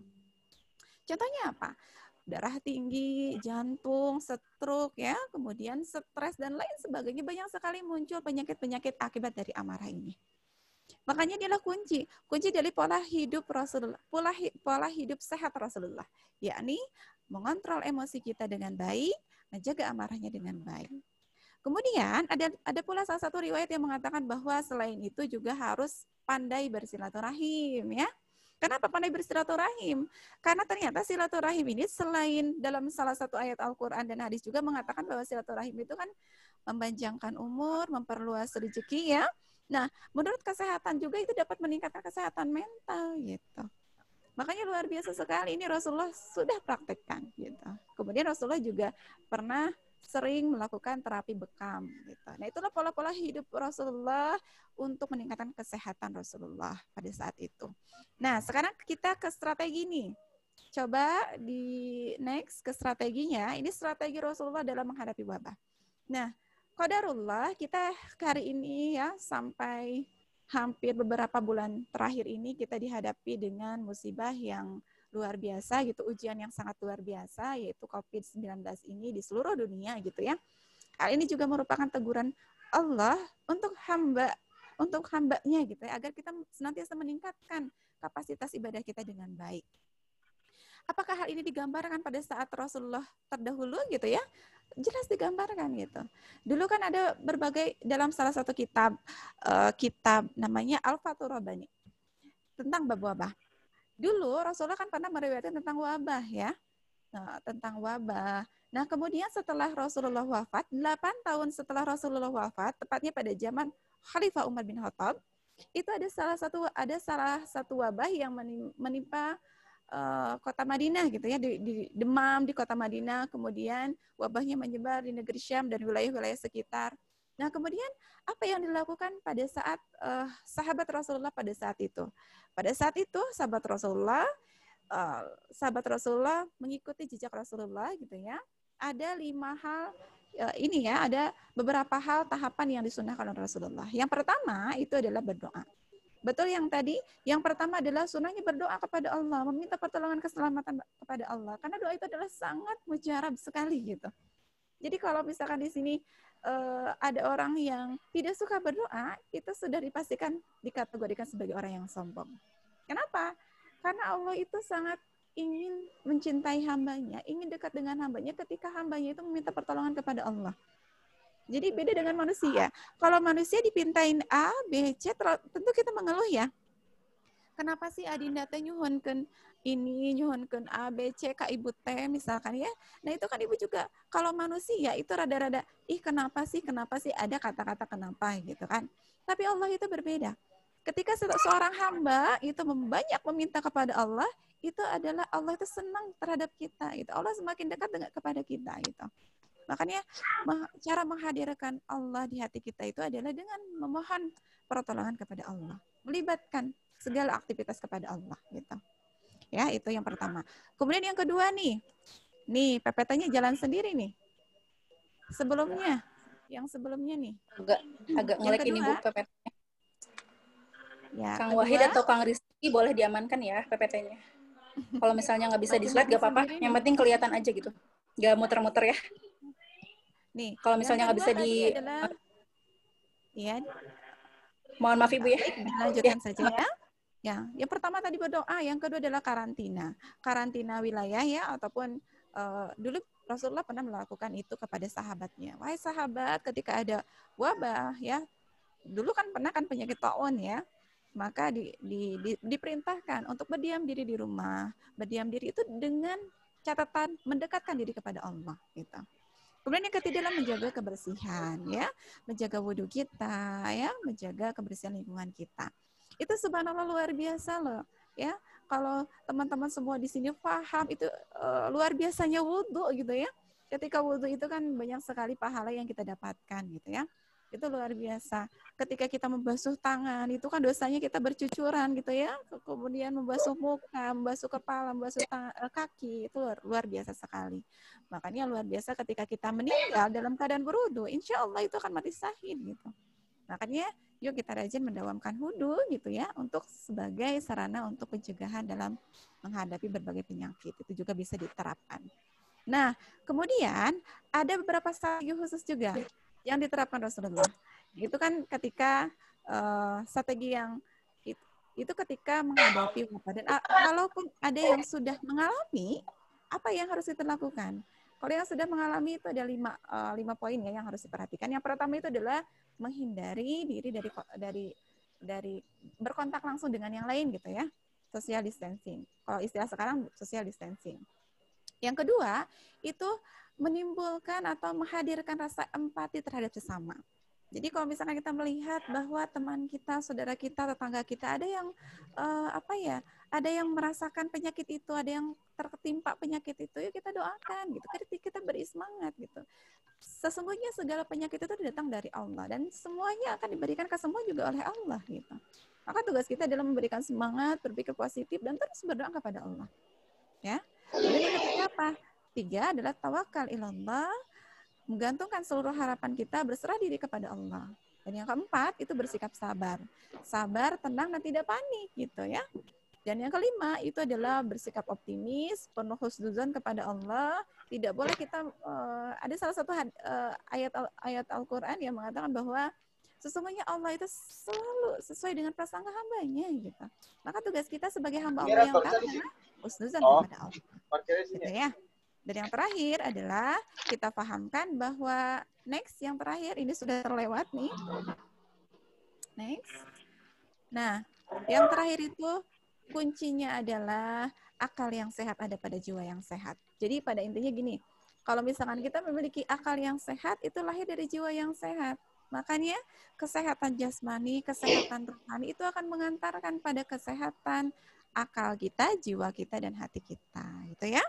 Contohnya apa? Darah tinggi, jantung, stroke ya, kemudian stres dan lain sebagainya, banyak sekali muncul penyakit-penyakit akibat dari amarah ini. Makanya inilah kunci dari pola hidup Rasulullah, pola hidup sehat Rasulullah, yakni mengontrol emosi kita dengan baik, menjaga amarahnya dengan baik. Kemudian ada pula salah satu riwayat yang mengatakan bahwa selain itu juga harus pandai bersilaturahim ya. Kenapa pandai bersilaturahim? Karena ternyata silaturahim ini selain dalam salah satu ayat Al-Quran dan hadis juga mengatakan bahwa silaturahim itu kan memanjangkan umur, memperluas rezeki ya. Nah, menurut kesehatan juga itu dapat meningkatkan kesehatan mental gitu. Makanya luar biasa sekali ini Rasulullah sudah praktekkan gitu. Kemudian Rasulullah juga pernah sering melakukan terapi bekam gitu. Nah, itulah pola-pola hidup Rasulullah untuk meningkatkan kesehatan Rasulullah pada saat itu. Nah, sekarang kita ke strategi nih. Coba di next ke strateginya. Ini strategi Rasulullah dalam menghadapi wabah. Nah, qadarullah kita hari ini ya sampai hampir beberapa bulan terakhir ini kita dihadapi dengan musibah yang luar biasa gitu, ujian yang sangat luar biasa yaitu COVID-19 ini di seluruh dunia gitu ya. Hal ini juga merupakan teguran Allah untuk hambanya gitu ya, agar kita senantiasa meningkatkan kapasitas ibadah kita dengan baik. Apakah hal ini digambarkan pada saat Rasulullah terdahulu gitu ya? Jelas digambarkan gitu. Dulu kan ada berbagai dalam salah satu kitab namanya Al-Fathur Rabbani tentang bab wabah. Dulu Rasulullah kan pernah meriwayatkan tentang wabah ya. Nah, tentang wabah. Nah, kemudian setelah Rasulullah wafat, 8 tahun setelah Rasulullah wafat, tepatnya pada zaman Khalifah Umar bin Khattab, itu ada salah satu wabah yang menimpa kota Madinah gitu ya, di demam di kota Madinah, kemudian wabahnya menyebar di negeri Syam dan wilayah-wilayah sekitar. Nah, kemudian apa yang dilakukan pada saat sahabat Rasulullah pada saat itu? Pada saat itu sahabat Rasulullah mengikuti jejak Rasulullah gitu ya. Ada 5 hal ini ya, ada beberapa hal tahapan yang disunahkan oleh Rasulullah. Yang pertama itu adalah berdoa. Betul yang tadi, yang pertama adalah sunahnya berdoa kepada Allah, meminta pertolongan keselamatan kepada Allah. Karena doa itu adalah sangat mujarab sekali gitu. Jadi kalau misalkan di sini ada orang yang tidak suka berdoa, itu sudah dipastikan dikategorikan sebagai orang yang sombong. Kenapa? Karena Allah itu sangat ingin mencintai hambanya, ingin dekat dengan hambanya ketika hambanya itu meminta pertolongan kepada Allah. Jadi beda dengan manusia. Kalau manusia dipintain A, B, C, tentu kita mengeluh ya. Kenapa sih adinda teh nyuhunkeun ini, nyuhunkeun A, B, C, ka ibu teh misalkan ya. Nah itu kan ibu juga, kalau manusia itu rada-rada, kenapa sih ada kata-kata kenapa gitu kan. Tapi Allah itu berbeda. Ketika seorang hamba itu banyak meminta kepada Allah, itu adalah Allah itu senang terhadap kita. Gitu. Allah semakin dekat kepada kita gitu. Makanya cara menghadirkan Allah di hati kita itu adalah dengan memohon pertolongan kepada Allah. Melibatkan segala aktivitas kepada Allah. Gitu. Ya, itu yang pertama. Kemudian yang kedua nih PPT-nya jalan sendiri nih. Yang sebelumnya nih. Agak ngelek ini Bu PPT-nya. Ya, Kang Wahid atau Kang Rizky boleh diamankan ya PPT-nya. Kalau misalnya nggak bisa di-slide nggak apa-apa. Yang penting kelihatan aja gitu. Nggak muter-muter ya. Nih, kalau misalnya nggak bisa mohon maaf Ibu ya. Dilanjutkan saja ya. Ya, yang pertama tadi berdoa, yang kedua adalah karantina wilayah ya, ataupun dulu Rasulullah pernah melakukan itu kepada sahabatnya. Wahai sahabat, ketika ada wabah ya, dulu kan pernah kan penyakit taun ya, maka diperintahkan untuk berdiam diri di rumah. Berdiam diri itu dengan catatan mendekatkan diri kepada Allah gitu. Kemudian yang ketiga adalah menjaga kebersihan, ya, menjaga wudhu kita, ya, menjaga kebersihan lingkungan kita. Itu subhanallah luar biasa loh. Ya, kalau teman-teman semua di sini paham itu luar biasanya wudhu gitu ya. Ketika wudhu itu kan banyak sekali pahala yang kita dapatkan gitu ya. Itu luar biasa. Ketika kita membasuh tangan, itu kan dosanya kita bercucuran gitu ya. Kemudian membasuh muka, membasuh kepala, membasuh kaki, itu luar biasa sekali. Makanya luar biasa ketika kita meninggal dalam keadaan berwudu, insya Allah itu akan mati syahid gitu. Makanya yuk kita rajin mendawamkan wudu gitu ya, untuk sebagai sarana untuk pencegahan dalam menghadapi berbagai penyakit. Itu juga bisa diterapkan. Nah, kemudian ada beberapa strategi khusus juga yang diterapkan Rasulullah. Itu kan ketika strategi yang itu ketika menghadapi wabah. Dan kalaupun ada yang sudah mengalami, apa yang harus kita lakukan? Kalau yang sudah mengalami itu ada 5 poin ya yang harus diperhatikan. Yang pertama itu adalah menghindari diri dari berkontak langsung dengan yang lain gitu ya. Social distancing. Kalau istilah sekarang social distancing. Yang kedua, itu menimbulkan atau menghadirkan rasa empati terhadap sesama. Jadi kalau misalkan kita melihat bahwa teman kita, saudara kita, tetangga kita ada yang ada yang merasakan penyakit itu, ada yang tertimpa penyakit itu, ya kita doakan gitu. Kita beri semangat gitu. Sesungguhnya segala penyakit itu datang dari Allah dan semuanya akan diberikan ke semua juga oleh Allah gitu. Maka tugas kita adalah memberikan semangat, berpikir positif dan terus berdoa kepada Allah. Ya. Dan yang ketiga apa? 3 adalah tawakal ilallah, menggantungkan seluruh harapan kita, berserah diri kepada Allah. Dan yang keempat itu bersikap sabar. Sabar, tenang, dan tidak panik gitu ya. Dan yang kelima itu adalah bersikap optimis, penuh husnuzon kepada Allah. Tidak boleh kita ada salah satu ayat Al-Qur'an yang mengatakan bahwa sesungguhnya Allah itu selalu sesuai dengan prasangka hambanya gitu. Maka tugas kita sebagai hamba Allah yang taat husnuzon kepada Allah. Gitu ya. Dan yang terakhir adalah kita pahamkan bahwa yang terakhir ini sudah terlewat nih. Nah, yang terakhir itu kuncinya adalah akal yang sehat ada pada jiwa yang sehat. Jadi pada intinya gini, kalau misalkan kita memiliki akal yang sehat, itu lahir dari jiwa yang sehat. Makanya kesehatan jasmani, kesehatan rohani itu akan mengantarkan pada kesehatan akal kita, jiwa kita, dan hati kita. Gitu ya.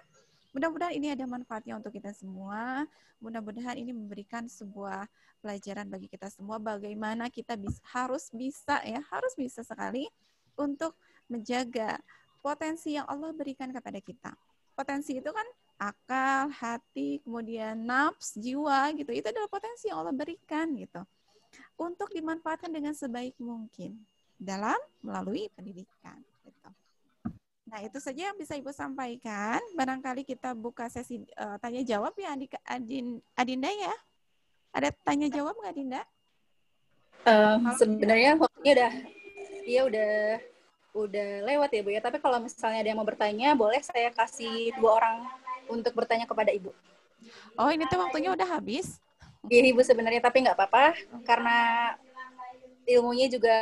Mudah-mudahan ini ada manfaatnya untuk kita semua. Mudah-mudahan ini memberikan sebuah pelajaran bagi kita semua bagaimana kita harus bisa sekali untuk menjaga potensi yang Allah berikan kepada kita. Potensi itu kan akal, hati, kemudian nafs, jiwa gitu. Itu adalah potensi yang Allah berikan gitu. Untuk dimanfaatkan dengan sebaik mungkin melalui pendidikan gitu. Nah, itu saja yang bisa Ibu sampaikan. Barangkali kita buka sesi tanya jawab ya, Adinda ya. Ada tanya jawab nggak, Dinda? Sebenarnya waktunya udah lewat ya Bu ya. Tapi kalau misalnya ada yang mau bertanya, boleh saya kasih 2 orang untuk bertanya kepada Ibu. Oh, ini tuh waktunya udah habis? Iya Ibu sebenarnya, tapi nggak apa-apa karena ilmunya juga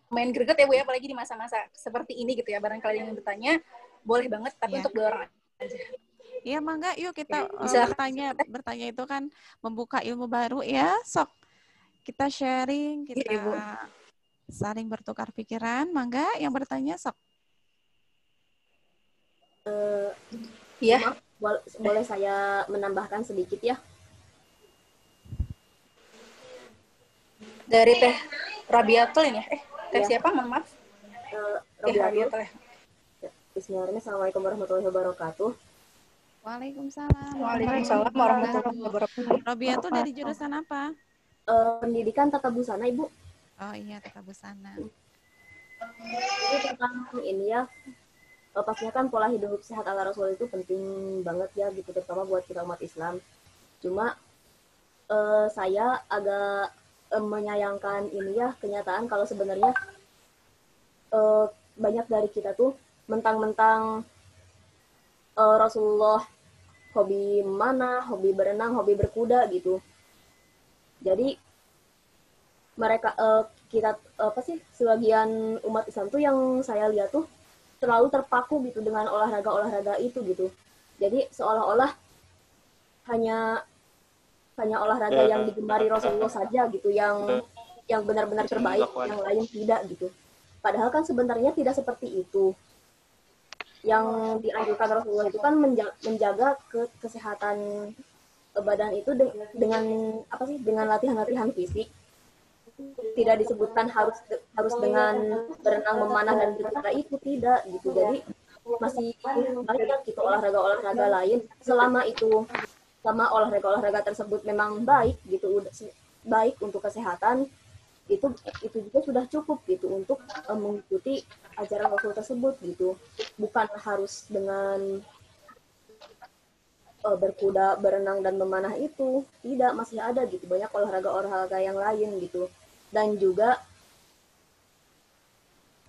lumayan greget ya Bu ya, apalagi di masa-masa seperti ini gitu ya. Barangkali yang bertanya boleh banget, tapi untuk 2 orang aja. Iya, mangga yuk kita bertanya itu kan membuka ilmu baru ya. Sok kita sharing, kita saling bertukar pikiran. Mangga yang bertanya sok. Iya. Boleh saya menambahkan sedikit ya? Dari Teh Rabiatul ini Teh siapa? Mohon maaf. Rabiatul. Bismillahirrahmanirrahim. Assalamualaikum warahmatullahi wabarakatuh. Waalaikumsalam. Waalaikumsalam warahmatullahi wabarakatuh. Rabiatul dari jurusan apa? Pendidikan tata busana, Ibu. Oh iya, tata busana. Jadi tentang ini ya, pastinya kan pola hidup sehat ala Rasul itu penting banget ya gitu, terutama buat kita umat Islam. Cuma saya agak menyayangkan ini ya, kenyataan kalau sebenarnya banyak dari kita tuh mentang-mentang Rasulullah hobi memanah, hobi berenang, hobi berkuda gitu. Jadi mereka sebagian umat Islam tuh yang saya lihat tuh terlalu terpaku gitu dengan olahraga itu gitu. Jadi seolah-olah hanya olahraga yang digemari Rasulullah saja gitu, yang benar-benar terbaik, yang lain tidak gitu. Padahal kan sebenarnya tidak seperti itu. Yang dianjurkan Rasulullah itu kan menjaga kesehatan badan itu dengan apa sih? Dengan latihan-latihan fisik. Tidak disebutkan harus dengan berenang, memanah dan berkata itu tidak gitu. Jadi masih banyak gitu olahraga-olahraga lain selama olahraga-olahraga tersebut memang baik gitu, baik untuk kesehatan, itu juga sudah cukup gitu untuk mengikuti ajaran Rasul tersebut gitu. Bukan harus dengan berkuda, berenang dan memanah itu, tidak, masih ada gitu banyak olahraga-olahraga yang lain gitu. Dan juga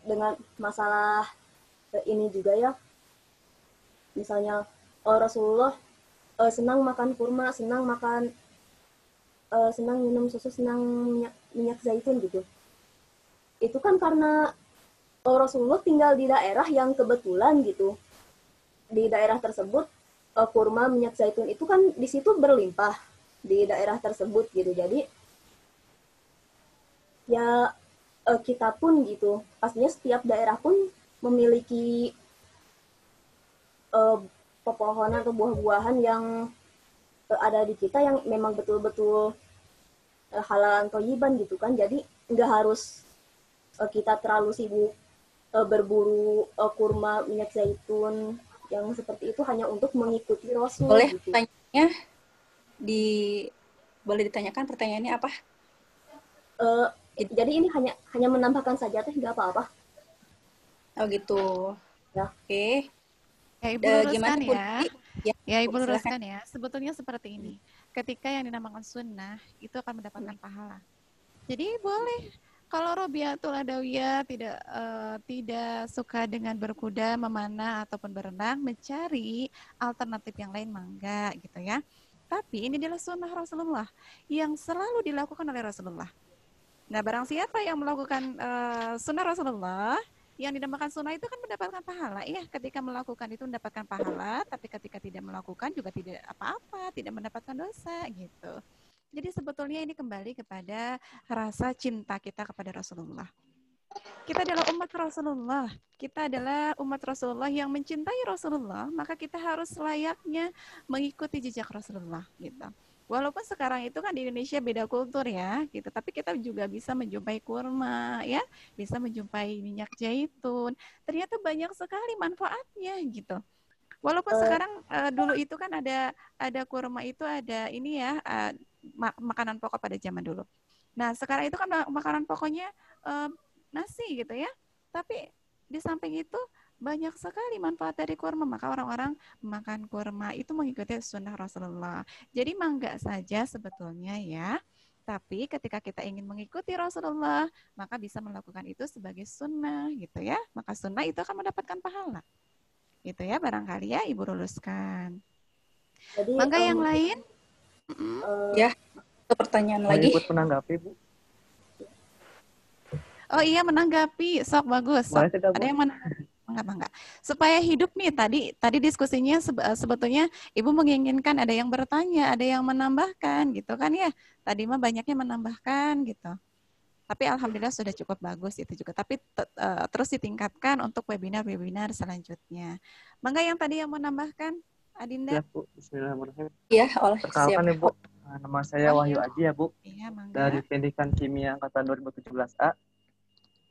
dengan masalah ini juga ya, misalnya Rasulullah senang makan kurma, senang minum susu, senang minyak zaitun gitu. Itu kan karena Rasulullah tinggal di daerah yang kebetulan gitu. Di daerah tersebut kurma, minyak zaitun itu kan di situ berlimpah di daerah tersebut gitu. Jadi ya kita pun gitu, pastinya setiap daerah pun memiliki pepohonan atau buah-buahan yang ada di kita yang memang betul-betul halalan thayyiban gitu kan. Jadi nggak harus kita terlalu sibuk berburu kurma, minyak zaitun yang seperti itu hanya untuk mengikuti Rasul. Boleh gitu. tanya boleh ditanyakan pertanyaannya apa? Jadi ini hanya menambahkan saja, teh nggak apa-apa. Oh gitu. Ya. Oke. Ya, Ibu luruskan Gimana, ya. Ya, Ibu silakan. luruskan ya. Sebetulnya seperti ini. Ketika yang dinamakan sunnah, itu akan mendapatkan pahala. Jadi boleh. Kalau Robiatul Adawiyah tidak suka dengan berkuda, memanah, ataupun berenang, mencari alternatif yang lain, mangga gitu ya. Tapi ini adalah sunnah Rasulullah yang selalu dilakukan oleh Rasulullah. Nah, barang siapa yang melakukan sunnah Rasulullah, yang dinamakan sunnah itu kan mendapatkan pahala ya. Ketika melakukan itu mendapatkan pahala, tapi ketika tidak melakukan juga tidak apa-apa, tidak mendapatkan dosa gitu. Jadi sebetulnya ini kembali kepada rasa cinta kita kepada Rasulullah. Kita adalah umat Rasulullah. Kita adalah umat Rasulullah yang mencintai Rasulullah, maka kita harus layaknya mengikuti jejak Rasulullah gitu. Walaupun sekarang itu kan di Indonesia beda kultur ya, gitu. Tapi kita juga bisa menjumpai kurma, ya, bisa menjumpai minyak zaitun. Ternyata banyak sekali manfaatnya, gitu. Walaupun sekarang dulu itu kan ada kurma itu ada ini ya makanan pokok pada zaman dulu. Nah sekarang itu kan makanan pokoknya nasi gitu ya. Tapi di samping itu banyak sekali manfaat dari kurma, maka orang-orang makan kurma itu mengikuti sunnah Rasulullah. Jadi mangga saja sebetulnya ya, tapi ketika kita ingin mengikuti Rasulullah, maka bisa melakukan itu sebagai sunnah gitu ya, maka sunnah itu akan mendapatkan pahala gitu ya, barangkali ya Ibu luluskan. Jadi, mangga yang lain? Ya, pertanyaan Mau lagi. ikut menanggapi, Bu? Oh iya, menanggapi, sok bagus. Sok. Ada yang Mangga. Supaya hidup nih, tadi diskusinya sebetulnya Ibu menginginkan ada yang bertanya, ada yang menambahkan gitu kan ya. Tadi mah banyaknya menambahkan gitu. Tapi alhamdulillah sudah cukup bagus itu juga. Tapi terus ditingkatkan untuk webinar-webinar selanjutnya. Mangga yang tadi yang menambahkan, Adinda. Ya, Bu. Bismillahirrahmanirrahim. Iya, Perkenalkan ya, Bu. Nama saya Wahyu Aji ya, Bu. Iya, Mangga. Dari Pendidikan Kimia Angkatan 2017A.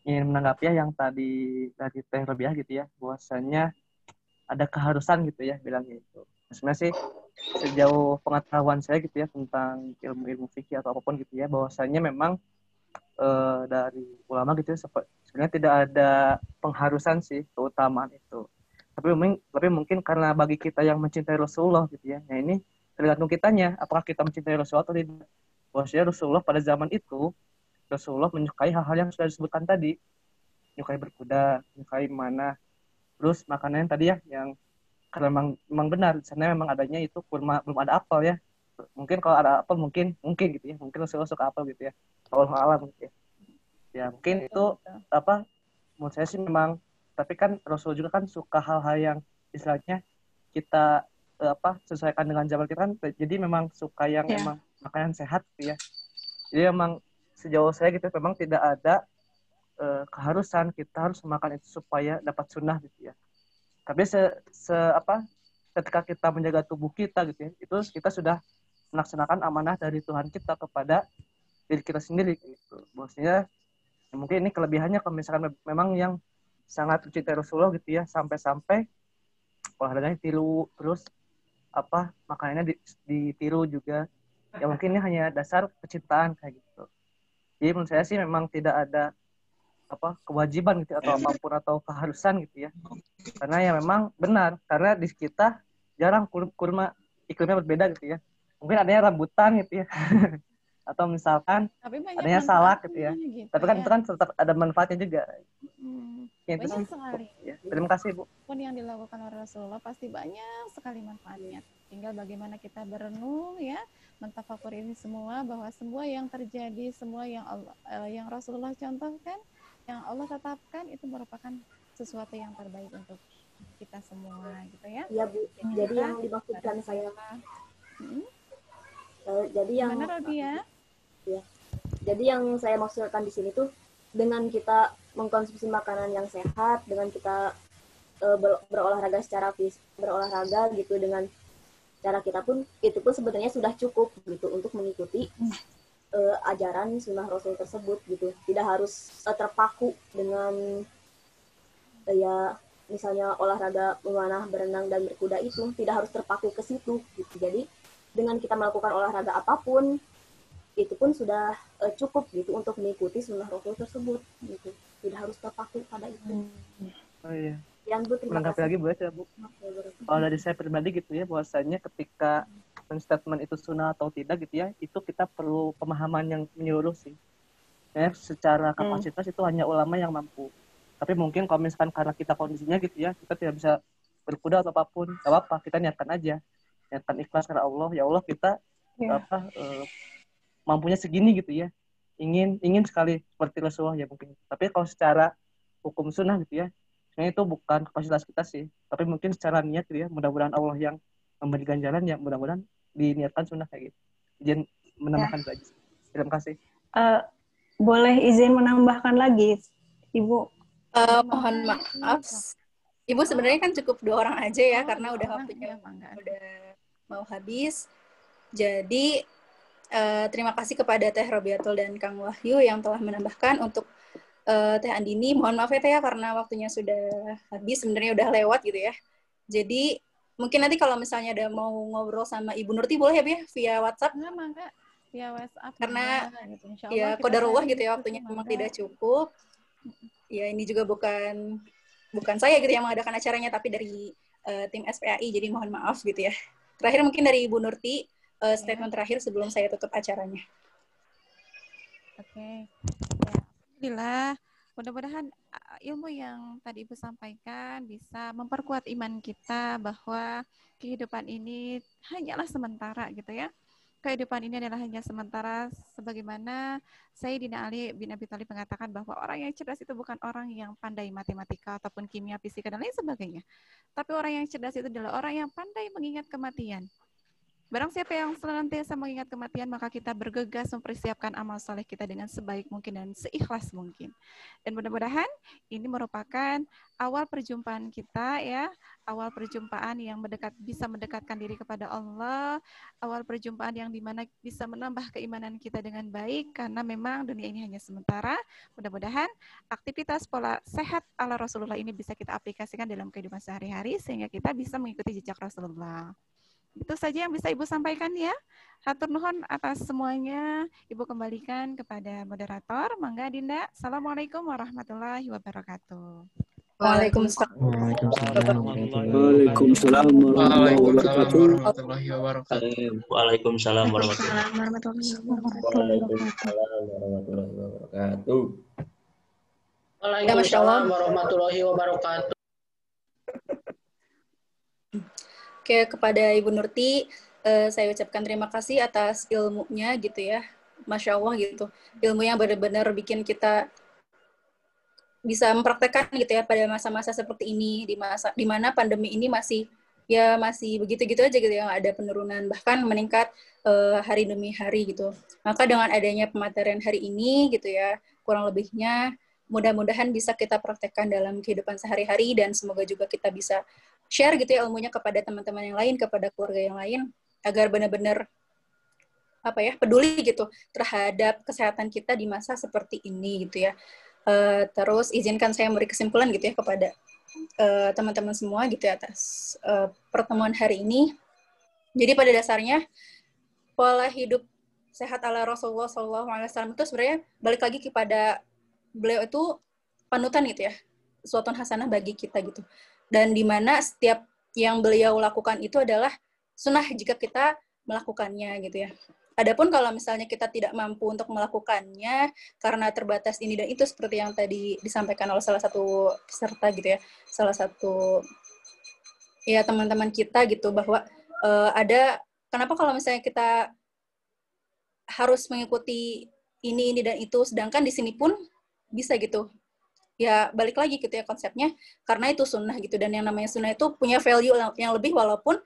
Ingin menanggapi yang tadi dari Teh Robiah gitu ya, bahwasanya ada keharusan gitu ya bilangnya itu. Sebenarnya sih sejauh pengetahuan saya gitu ya tentang ilmu-ilmu fikih atau apapun gitu ya, bahwasanya memang dari ulama gitu ya, sebenarnya tidak ada pengharusan sih keutamaan itu. Tapi mungkin karena bagi kita yang mencintai Rasulullah gitu ya, nah ini tergantung kitanya apakah kita mencintai Rasulullah atau tidak. Bahwasanya Rasulullah pada zaman itu Rasulullah menyukai hal-hal yang sudah disebutkan tadi, menyukai berkuda, menyukai mana, terus makanan yang tadi ya, yang karena memang benar, di sana memang adanya itu kurma, belum ada apel ya. Mungkin kalau ada apel mungkin gitu ya, mungkin Rasulullah suka apel gitu ya. Allah alam gitu ya. Ya mungkin itu apa? Menurut saya sih memang, tapi kan Rasul juga kan suka hal-hal yang istilahnya kita sesuaikan dengan zaman kita kan, jadi memang suka yang memang makanan sehat gitu ya. Jadi memang sejauh saya gitu memang tidak ada keharusan kita harus memakan itu supaya dapat sunnah gitu ya. Tapi ketika kita menjaga tubuh kita gitu ya, itu kita sudah melaksanakan amanah dari Tuhan kita kepada diri kita sendiri gitu. Maksudnya mungkin ini kelebihannya kalau misalkan memang yang sangat mencintai Rasulullah gitu ya, sampai-sampai olahraganya tiru, terus makanannya ditiru juga. Ya mungkin ini hanya dasar kecintaan kayak gitu. Jadi menurut saya sih memang tidak ada kewajiban gitu atau apapun atau keharusan gitu ya. Karena ya memang benar, karena di kita jarang kurma iklimnya berbeda gitu ya. Mungkin adanya rambutan gitu ya. Atau misalkan adanya salak gitu ya. Gitu, tapi kan ya. itu kan tetap ada manfaatnya juga. Ya, itu Banyak sih. sekali. Ya, terima kasih Bu. Pun yang dilakukan oleh Rasulullah pasti banyak sekali manfaatnya. Tinggal bagaimana kita berenung ya, mentafakkur ini semua, bahwa semua yang terjadi, semua yang yang Rasulullah contohkan, yang Allah tetapkan itu merupakan sesuatu yang terbaik untuk kita semua gitu ya. Iya Bu. Jadi yang dimaksudkan saya jadi yang Gimana, Rodia? Ya. Jadi yang saya maksudkan di sini tuh dengan kita mengkonsumsi makanan yang sehat, dengan kita berolahraga secara berolahraga gitu dengan cara kita pun itu pun sebenarnya sudah cukup gitu untuk mengikuti ajaran sunnah Rasul tersebut gitu. Tidak harus terpaku dengan ya misalnya olahraga memanah, berenang dan berkuda itu tidak harus terpaku ke situ gitu. Jadi dengan kita melakukan olahraga apapun itu pun sudah cukup gitu untuk mengikuti sunnah Rasul tersebut gitu. Tidak harus terpaku pada itu. Oh iya. Menanggapi lagi Bu ya Bu. Kalau dari saya pribadi gitu ya, bahwasanya ketika statement itu sunnah atau tidak gitu ya, itu kita perlu pemahaman yang menyeluruh sih. Ya, secara kapasitas itu hanya ulama yang mampu. Tapi mungkin kalau misalkan karena kita kondisinya gitu ya, kita tidak bisa berkuda atau apapun, gak apa-apa, kita niatkan aja. Niatkan ikhlas karena Allah, ya Allah kita mampunya segini gitu ya. Ingin sekali seperti Rasulullah ya mungkin. Tapi kalau secara hukum sunnah gitu ya, sebenarnya itu bukan kapasitas kita sih. Tapi mungkin secara niat gitu ya, mudah-mudahan Allah yang memberikan jalan, ya mudah-mudahan diniatkan sunnah kayak gitu. Izin menambahkan itu aja. Terima kasih. Boleh izin menambahkan lagi, Ibu? Mohon maaf. Ibu sebenarnya kan cukup 2 orang aja ya, karena udah waktunya udah mau habis. Jadi terima kasih kepada Teh Robiatul dan Kang Wahyu yang telah menambahkan. Untuk Teh Andini, mohon maaf ya Teh ya, karena waktunya sudah habis, sebenarnya udah lewat gitu ya. Jadi mungkin nanti kalau misalnya ada mau ngobrol sama Ibu Nurti boleh ya Bu ya, via WhatsApp. Mangga via WhatsApp. Karena gitu. ya qadarullah gitu ya, waktunya memang tidak cukup. Ya ini juga bukan saya gitu yang mengadakan acaranya, tapi dari tim SPAI, jadi mohon maaf gitu ya. Terakhir mungkin dari Ibu Nurti, statement terakhir sebelum saya tutup acaranya. Oke. Ya, alhamdulillah. Mudah-mudahan ilmu yang tadi Ibu sampaikan bisa memperkuat iman kita bahwa kehidupan ini hanyalah sementara gitu ya. Kehidupan ini adalah hanya sementara, sebagaimana Sayyidina Ali bin Abi Thalib mengatakan bahwa orang yang cerdas itu bukan orang yang pandai matematika ataupun kimia, fisika, dan lain sebagainya. Tapi orang yang cerdas itu adalah orang yang pandai mengingat kematian. Barang siapa yang senantiasa mengingat kematian, maka kita bergegas mempersiapkan amal soleh kita dengan sebaik mungkin dan seikhlas mungkin. Dan mudah-mudahan ini merupakan awal perjumpaan kita ya, awal perjumpaan yang bisa mendekatkan diri kepada Allah, awal perjumpaan yang dimana bisa menambah keimanan kita dengan baik, karena memang dunia ini hanya sementara. Mudah-mudahan aktivitas pola sehat ala Rasulullah ini bisa kita aplikasikan dalam kehidupan sehari-hari, sehingga kita bisa mengikuti jejak Rasulullah. Itu saja yang bisa Ibu sampaikan ya. Hatur nuhun atas semuanya. Ibu kembalikan kepada moderator. Mangga Dinda. Assalamualaikum warahmatullahi wabarakatuh. Waalaikumsalam. Waalaikumsalam warahmatullahi wabarakatuh. Waalaikumsalam warahmatullahi wabarakatuh. Waalaikumsalam warahmatullahi wabarakatuh. Oke, kepada Ibu Nurti, saya ucapkan terima kasih atas ilmunya gitu ya. Masya Allah gitu. Ilmu yang benar-benar bikin kita bisa mempraktekkan gitu ya pada masa-masa seperti ini, di mana pandemi ini masih begitu-gitu aja gitu ya, ada penurunan, bahkan meningkat hari demi hari gitu. Maka dengan adanya pematerian hari ini gitu ya, kurang lebihnya mudah-mudahan bisa kita praktekkan dalam kehidupan sehari-hari, dan semoga juga kita bisa share gitu ya ilmunya kepada teman-teman yang lain, kepada keluarga yang lain, agar benar-benar peduli gitu terhadap kesehatan kita di masa seperti ini gitu ya. Terus izinkan saya memberi kesimpulan gitu ya kepada teman-teman semua gitu ya atas pertemuan hari ini. Jadi pada dasarnya pola hidup sehat ala Rasulullah SAW itu sebenarnya balik lagi kepada beliau itu panutan gitu ya, suatu hasanah bagi kita gitu. Dan di mana setiap yang beliau lakukan itu adalah sunnah jika kita melakukannya gitu ya. Adapun kalau misalnya kita tidak mampu untuk melakukannya karena terbatas ini dan itu seperti yang tadi disampaikan oleh salah satu peserta gitu ya, salah satu ya teman-teman kita gitu, bahwa ada kenapa kalau misalnya kita harus mengikuti ini dan itu, sedangkan di sini pun bisa gitu. Ya balik lagi gitu ya konsepnya, karena itu sunnah gitu, dan yang namanya sunnah itu punya value yang lebih, walaupun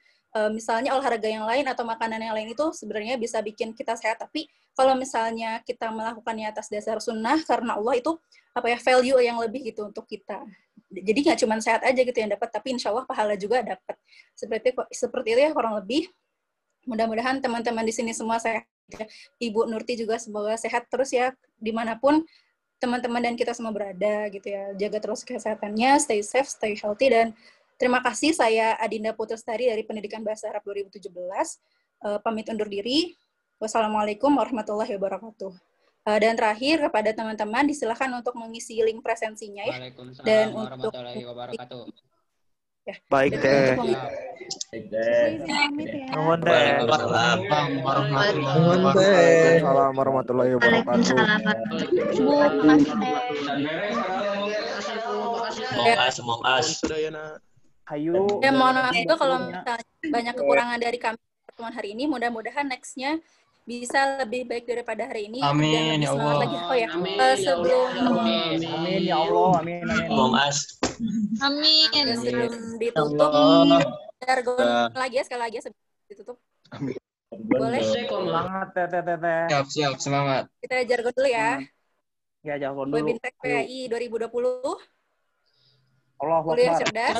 misalnya olahraga yang lain atau makanan yang lain itu sebenarnya bisa bikin kita sehat, tapi kalau misalnya kita melakukannya atas dasar sunnah karena Allah, itu value yang lebih gitu untuk kita. Jadi nggak cuma sehat aja gitu yang dapat, tapi insya Allah pahala juga dapat. Seperti itu ya kurang lebih. Mudah-mudahan teman-teman di sini semua sehat. Ibu Nurti juga semoga sehat terus ya dimanapun teman-teman dan kita semua berada gitu ya. Jaga terus kesehatannya, stay safe, stay healthy, dan terima kasih. Saya Adinda Putrastari dari Pendidikan Bahasa Arab 2017. Pamit undur diri. Wassalamualaikum warahmatullahi wabarakatuh. Dan terakhir kepada teman-teman disilakan untuk mengisi link presensinya ya. Waalaikumsalam Dan warahmatullahi wabarakatuh. Ya. Baik teh. Nuhun teh. Waalaikumsalam warahmatullahi wabarakatuh. Semoga. Hayu. Ya, mohon maaf juga kalau misalnya banyak kekurangan dari kami pertemuan hari ini. Mudah-mudahan next-nya bisa lebih baik daripada hari ini. Amin, dan lebih ya semangat Allah. lagi. Oh ya, sebelum Amin ya Allah, amin. Amin. Sebelum ditutup, jargon lagi ya, sekali lagi ya sebelum ditutup. Amin. Boleh? Semangat teh. Siap, semangat. Kita jargon dulu ya. Ya, jargon dulu. Webintek PAI 2020. Allahu Kuliah Akbar. cerdas.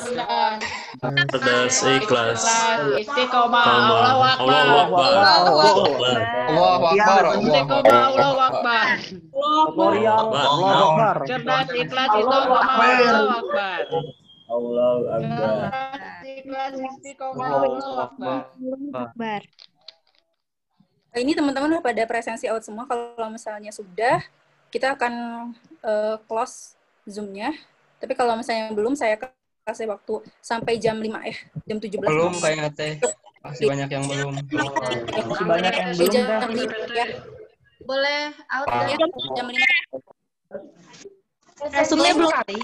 Cerdas, ikhlas. Istiqomah. Allahu Akbar. Allahu Akbar. Istiqomah. Allahu Akbar. Tutorial. Allahu Akbar. Cerdas, ikhlas, istiqomah. Allahu Akbar. Allahu Akbar. Ikhlas, istiqomah. Allahu Akbar. Ini teman-teman udah pada presensi out semua. Kalau misalnya sudah, kita akan close Zoom-nya. Tapi kalau misalnya belum, saya kasih waktu sampai jam 5 ya, jam 17. Belum kayaknya teh. Masih banyak yang belum. Masih banyak yang belum jam teh. 5 ya. Boleh out Ya, jam 5. Resumnya belum kali.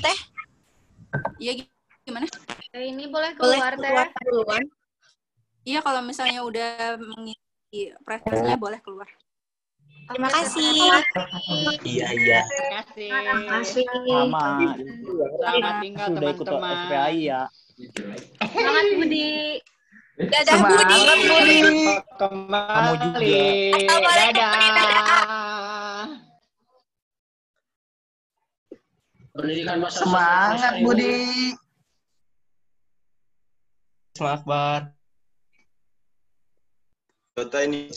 Teh. Iya, gimana? Ini boleh keluar teh. Duluan. Iya, kalau misalnya udah mengisi presensinya boleh keluar. Terima kasih. Iya. Terima kasih. Sama. Selamat tinggal Sudah ikut teman-teman. SPAI ya. Semangat Budi. Dadah Budi. Kembali. Dadah. Pendidikan masa Semangat Budi. Semangat, Bar. Dota ini